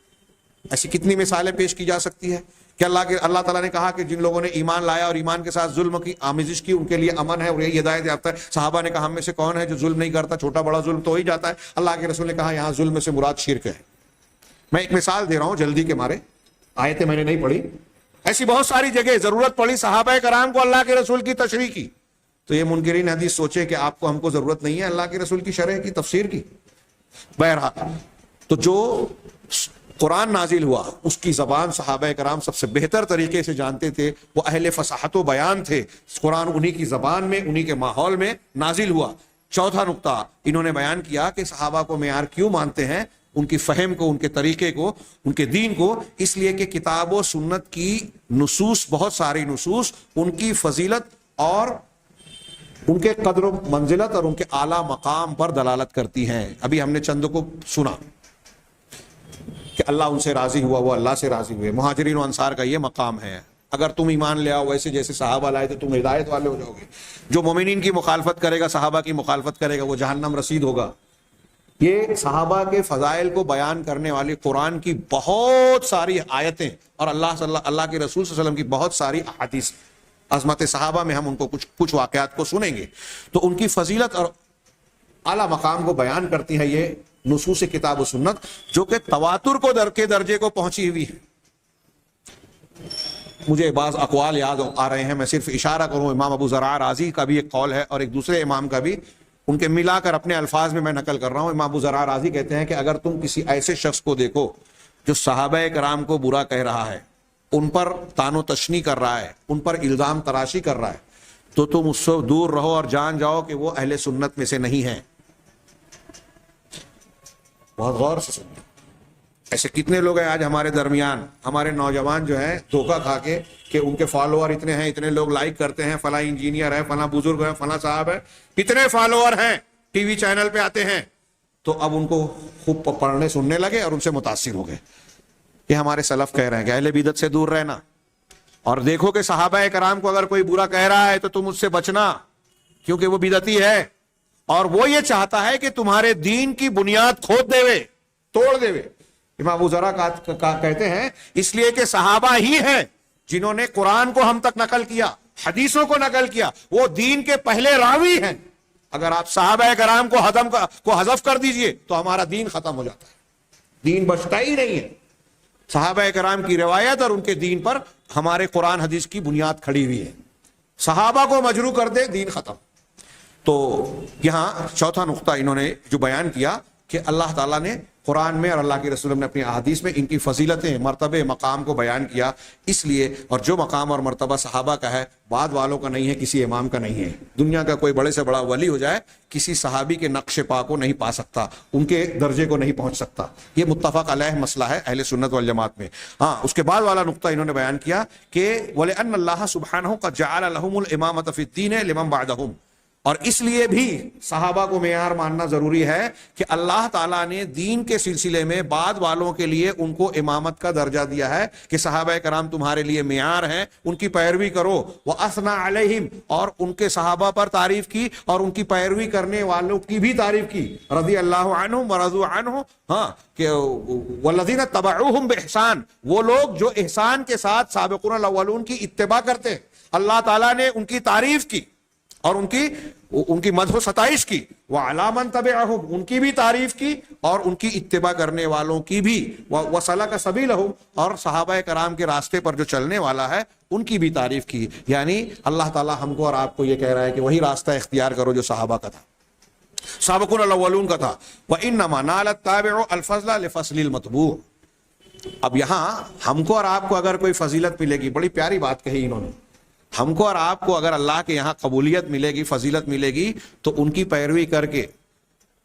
ایسی کتنی مثالیں پیش کی جا سکتی ہے کہ اللہ تعالیٰ نے کہا کہ جن لوگوں نے ایمان لایا اور ایمان کے ساتھ ظلم کی آمیزش کی ان کے لیے امن ہے اور یہی ہدایت یافتہ ہے. صحابہ نے کہا ہم میں سے کون ہے جو ظلم نہیں کرتا, چھوٹا بڑا ظلم تو ہی جاتا ہے. اللہ کے رسول نے کہا یہاں ظلم سے مراد شرک ہے. میں ایک مثال دے رہا ہوں جلدی کے مارے, آیتیں میں نے نہیں پڑھی, ایسی بہت ساری جگہ ضرورت پڑی صحابہ کرام کو اللہ کے رسول کی تشریح کی, تو یہ منکرین حدیث سوچے کہ آپ کو ہم کو ضرورت نہیں ہے اللہ کے رسول کی شرح کی تفسیر کی. بہرحال تو جو قرآن نازل ہوا اس کی زبان صحابہ کرام سب سے بہتر طریقے سے جانتے تھے, وہ اہل فصاحت و بیان تھے. قرآن انہی کی زبان میں, انہی کے ماحول میں نازل ہوا. چوتھا نقطہ انہوں نے بیان کیا کہ صحابہ کو معیار کیوں مانتے ہیں, ان کی فہم کو, ان کے طریقے کو, ان کے دین کو, اس لیے کہ کتاب و سنت کی نصوص, بہت ساری نصوص ان کی فضیلت اور ان کے قدر و منزلت اور ان کے اعلیٰ مقام پر دلالت کرتی ہیں. ابھی ہم نے چند کو سنا کہ اللہ ان سے راضی ہوا, وہ اللہ سے راضی ہوئے. مہاجرین و انصار کا یہ مقام ہے, اگر تم ایمان لے آؤ ویسے جیسے صحابہ لائے تو تم ہدایت والے ہو جاؤ گے. جو مومنین کی مخالفت کرے گا, صحابہ کی مخالفت کرے گا, وہ جہنم رسید ہوگا. یہ صحابہ کے فضائل کو بیان کرنے والی قرآن کی بہت ساری آیتیں اور اللہ کے رسول صلی اللہ علیہ وسلم کی بہت ساری احادیث, عظمت صحابہ میں ہم ان کو کچھ واقعات کو سنیں گے, تو ان کی فضیلت اور اعلیٰ مقام کو بیان کرتی ہے یہ نصوص کتاب و سنت, جو کہ تواتر کو کے درجے کو پہنچی ہوئی ہے. مجھے بعض اقوال یاد آ رہے ہیں, میں صرف اشارہ کروں. امام ابو زرع رازی کا بھی ایک قول ہے اور ایک دوسرے امام کا بھی, ان کے ملا کر اپنے الفاظ میں نقل کر رہا ہوں. امام ابو زرع رازی کہتے ہیں کہ اگر تم کسی ایسے شخص کو دیکھو جو صحابہ کرام کو برا کہہ رہا ہے, ان پر تان و تشنی کر رہا ہے, ان پر الزام تراشی کر رہا ہے, تو تم اس سے دور رہو اور جان جاؤ کہ وہ اہل سنت میں سے نہیں ہیں. بہت غور سے سنیں. ایسے کتنے لوگ ہیں آج ہمارے درمیان, ہمارے نوجوان جو ہیں دھوکہ کھا کے کہ ان کے فالوور اتنے ہیں, اتنے لوگ لائک کرتے ہیں, فلاں انجینئر ہے, فلاں بزرگ ہے, فلاں صاحب ہے, اتنے فالوور ہیں, ٹی وی چینل پہ آتے ہیں, تو اب ان کو خوب پڑھنے سننے لگے اور ان سے متاثر ہو گئے. یہ ہمارے سلف کہہ رہے ہیں کہ اہل بدعت سے دور رہنا, اور دیکھو کہ صحابہ کرام کو اگر کوئی برا کہہ رہا ہے تو تم اس سے بچنا, کیونکہ وہ بدعتی ہے اور وہ یہ چاہتا ہے کہ تمہارے دین کی بنیاد کھود دے, توڑ دے. امام ابو ذرا کہتے ہیں اس لیے کہ صحابہ ہی ہیں جنہوں نے قرآن کو ہم تک نقل کیا, حدیثوں کو نقل کیا, وہ دین کے پہلے راوی ہیں. اگر آپ صحابہ کرام کو حذف کر دیجئے تو ہمارا دین ختم ہو جاتا ہے, دین بچتا ہی نہیں ہے. صحابہ کرام کی روایت اور ان کے دین پر ہمارے قرآن حدیث کی بنیاد کھڑی ہوئی ہے. صحابہ کو مجروح کر دے, دین ختم. تو یہاں چوتھا نقطہ انہوں نے جو بیان کیا کہ اللہ تعالیٰ نے قرآن میں اور اللہ کے رسول نے اپنی احادیث میں ان کی فضیلتیں، مرتبے، مقام کو بیان کیا، اس لیے، اور جو مقام اور مرتبہ صحابہ کا ہے بعد والوں کا نہیں ہے، کسی امام کا نہیں ہے۔ دنیا کا کوئی بڑے سے بڑا ولی ہو جائے، کسی صحابی کے نقش پا کو نہیں پا سکتا، ان کے درجے کو نہیں پہنچ سکتا۔ یہ متفق علیہ مسئلہ ہے اہل سنت والجماعت میں۔ ہاں، اس کے بعد والا نقطہ انہوں نے بیان کیا کہ وَلِأَنَّ اللَّهَ سُبْحَانَهُ قَدْ جَعَلَ لَهُمُ الْإِمَامَةَ فِي الدِّينِ لِمَنْ بَعْدَهُمْ، اور اس لیے بھی صحابہ کو معیار ماننا ضروری ہے کہ اللہ تعالیٰ نے دین کے سلسلے میں بعد والوں کے لیے ان کو امامت کا درجہ دیا ہے کہ صحابہ کرام تمہارے لیے معیار ہیں، ان کی پیروی کرو۔ وَأَثْنَى عَلَيْهِمْ، اور ان کے صحابہ پر تعریف کی اور ان کی پیروی کرنے والوں کی بھی تعریف کی، رضی اللہ عنہم ورضوا عنہ، ہاں، کہ والذین اتبعوہم بإحسان، وہ لوگ جو احسان کے ساتھ سابقون الاولون کی اتباع کرتے، اللہ تعالیٰ نے ان کی تعریف کی اور ان کی مدح و ستائش کی، وعلی من تبعہم، ان کی بھی تعریف کی اور ان کی اتباع کرنے والوں کی بھی، وسلک سبیلہم، اور صحابہ کرام کے راستے پر جو چلنے والا ہے ان کی بھی تعریف کی۔ یعنی اللہ تعالیٰ ہم کو اور آپ کو یہ کہہ رہا ہے کہ وہی راستہ اختیار کرو جو صحابہ کا تھا، سابقون الاولون کا تھا۔ وانما نال التابع الفضل لفضل المتبوع۔ اب یہاں ہم کو اور آپ کو اگر کوئی فضیلت ملے گی، بڑی پیاری بات کہی انہوں نے، ہم کو اور آپ کو اگر اللہ کے یہاں قبولیت ملے گی، فضیلت ملے گی، تو ان کی پیروی کر کے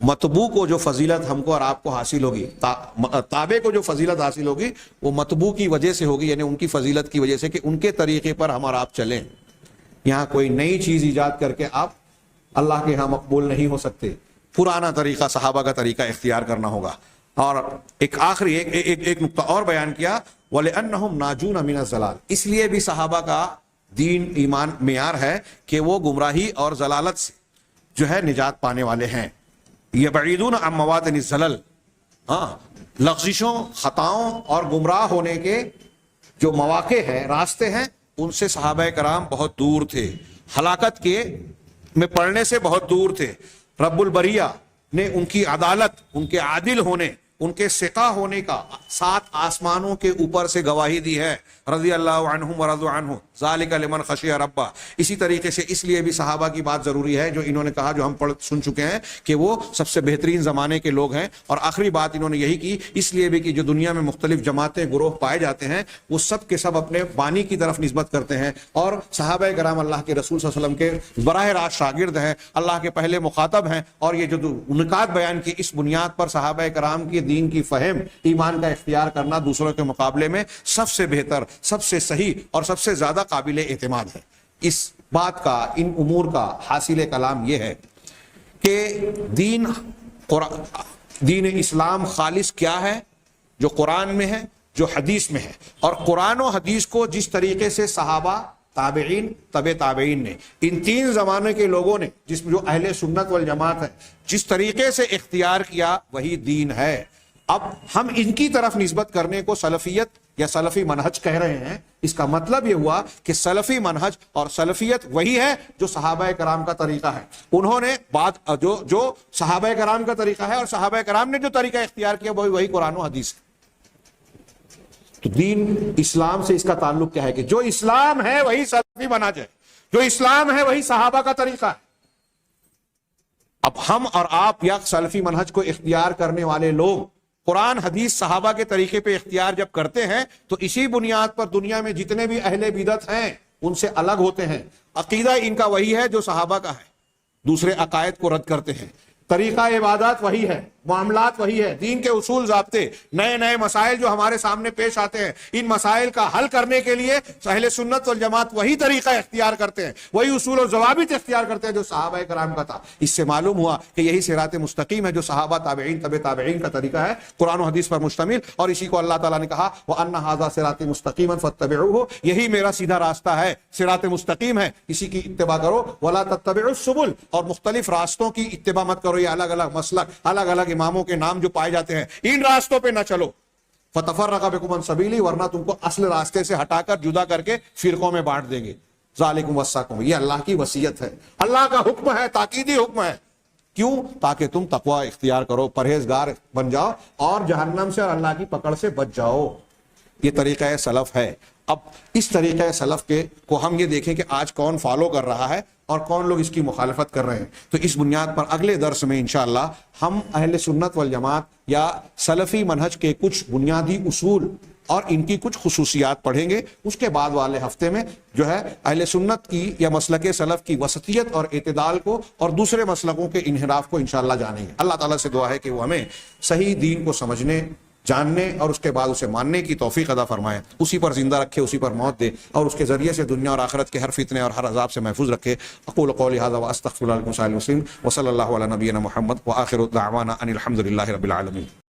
متبوع کو جو فضیلت ہم کو اور آپ کو حاصل ہوگی، تابع کو جو فضیلت حاصل ہوگی، وہ متبوع کی وجہ سے ہوگی، یعنی ان کی فضیلت کی وجہ سے کہ ان کے طریقے پر ہم اور آپ چلیں۔ یہاں کوئی نئی چیز ایجاد کر کے آپ اللہ کے یہاں مقبول نہیں ہو سکتے، پرانا طریقہ، صحابہ کا طریقہ اختیار کرنا ہوگا۔ اور ایک آخری ایک نقطہ اور بیان کیا، وَلِأَنَّهُمْ نَاجُونَ مِنَ الضَّلَالِ، اس لیے بھی صحابہ کا دین ایمان معیار ہے کہ وہ گمراہی اور ضلالت سے جو ہے نجات پانے والے ہیں۔ یبعدون عن مواطن الزلل، ہاں، لغزشوں، خطاؤں اور گمراہ ہونے کے جو مواقع ہیں، راستے ہیں، ان سے صحابہ کرام بہت دور تھے، ہلاکت کے میں پڑنے سے بہت دور تھے۔ رب البریہ نے ان کی عدالت، ان کے عادل ہونے، ان کے سقا ہونے کا 7 آسمانوں کے اوپر سے گواہی دی ہے، رضی اللہ عنہم ورضوا عنہ، ذالک لمن خشی ربہ۔ اسی طریقے سے اس لیے بھی صحابہ کی بات ضروری ہے، جو انہوں نے کہا، جو ہم سن چکے ہیں کہ وہ سب سے بہترین زمانے کے لوگ ہیں۔ اور آخری بات انہوں نے یہی کی، اس لیے بھی کہ جو دنیا میں مختلف جماعتیں، گروہ پائے جاتے ہیں، وہ سب کے سب اپنے بانی کی طرف نسبت کرتے ہیں، اور صحابہ کرام اللہ کے رسول صلی اللہ علیہ وسلم کے براہ راست شاگرد ہیں، اللہ کے پہلے مخاطب ہیں۔ اور یہ جو نکات بیان کی، اس بنیاد پر صحابہ کرام کی دین کی فہم، ایمان کا اختیار کرنا دوسروں کے مقابلے میں سب سے بہتر، سب سے صحیح اور سب سے زیادہ قابل اعتماد ہے۔ اس بات کا، ان امور کا حاصل کلام یہ ہے کہ دین اسلام خالص کیا ہے، جو قرآن میں ہے، جو حدیث میں ہے، اور قرآن و حدیث کو جس طریقے سے صحابہ، تابعین، تبع تابعین نے، ان 3 زمانے کے لوگوں نے، جو اہل سنت والجماعت ہے، جس طریقے سے اختیار کیا، وہی دین ہے۔ اب ہم ان کی طرف نسبت کرنے کو سلفیت یا سلفی منہج کہہ رہے ہیں، اس کا مطلب یہ ہوا کہ سلفی منہج اور سلفیت وہی ہے جو صحابہ کرام کا طریقہ ہے۔ انہوں نے جو صحابہ کرام کا طریقہ ہے اور صحابہ کرام نے جو طریقہ اختیار کیا، وہی قرآن و حدیث ہے۔ تو دین اسلام سے اس کا تعلق کیا ہے کہ جو اسلام ہے وہی سلفی منہج ہے، جو اسلام ہے وہی صحابہ کا طریقہ ہے۔ اب ہم اور آپ یا سلفی منہج کو اختیار کرنے والے لوگ قرآن، حدیث، صحابہ کے طریقے پہ اختیار جب کرتے ہیں، تو اسی بنیاد پر دنیا میں جتنے بھی اہل بدعت ہیں ان سے الگ ہوتے ہیں۔ عقیدہ ان کا وہی ہے جو صحابہ کا ہے، دوسرے عقائد کو رد کرتے ہیں، طریقہ عبادات وہی ہے، معاملات وہی ہے، دین کے اصول، ضابطے، نئے نئے مسائل جو ہمارے سامنے پیش آتے ہیں، ان مسائل کا حل کرنے کے لیے اہل سنت والجماعت وہی طریقہ اختیار کرتے ہیں، وہی اصول و ضوابط اختیار کرتے ہیں جو صحابہ کرام کا تھا۔ اس سے معلوم ہوا کہ یہی صراط مستقیم ہے جو صحابہ، تابعین، تبع تابعین کا طریقہ ہے، قرآن و حدیث پر مشتمل، اور اسی کو اللہ تعالیٰ نے کہا وَأَنَّ هَذَا صِرَاطِي مُسْتَقِيمًا فَاتَّبِعُوهُ، یہی میرا سیدھا راستہ ہے، صراط مستقیم ہے، اسی کی اتباع کرو، وَلَا تَتَّبِعُوا السُّبُلَ، اور مختلف راستوں کی اتباع مت کرو، یہ الگ الگ مسلک، الگ الگ اماموں کے نام جو پائے جاتے ہیں، ان راستوں پہ نہ چلو، فَتَفَرَّقَ بِكُمْ عَنْ سَبِيلِهِ، ورنہ تم کو اصل راستے سے ہٹا کر، جدا کر کے فرقوں میں بانٹ دیں گے۔ ذَلِكُمْ وَصَّاكُمْ، یہ اللہ کی وصیت ہے، اللہ کا حکم ہے، تاکیدی حکم ہے۔ کیوں؟ تاکہ تم تقوی اختیار کرو، پرہیزگار بن جاؤ، اور جہنم سے اور اللہ کی پکڑ سے بچ جاؤ۔ یہ طریقہ سلف ہے۔ اب اس طریقے سلف کے کو ہم یہ دیکھیں کہ آج کون فالو کر رہا ہے اور کون لوگ اس کی مخالفت کر رہے ہیں. تو اس بنیاد پر اگلے درس میں انشاءاللہ ہم اہل سنت والجماعت یا سلفی منہج کے کچھ بنیادی اصول اور ان کی کچھ خصوصیات پڑھیں گے. اس کے بعد والے ہفتے میں جو ہے اہل سنت کی یا مسلک سلف کی وسطیت اور اعتدال کو اور دوسرے مسلکوں کے انحراف کو انشاءاللہ جانیں گے. اللہ تعالیٰ سے دعا ہے کہ وہ ہمیں صحیح دین کو سمجھنے، جاننے اور اس کے بعد اسے ماننے کی توفیق عطا فرمائے، اسی پر زندہ رکھے، اسی پر موت دے اور اس کے ذریعے سے دنیا اور آخرت کے ہر فتنے اور ہر عذاب سے محفوظ رکھے. اقول قولی ھذا واستغفر اللہ لکم ولسائر المسلمین وصلی اللہ علی نبینا محمد وآخر دعوانا ان الحمد للہ رب العالمین.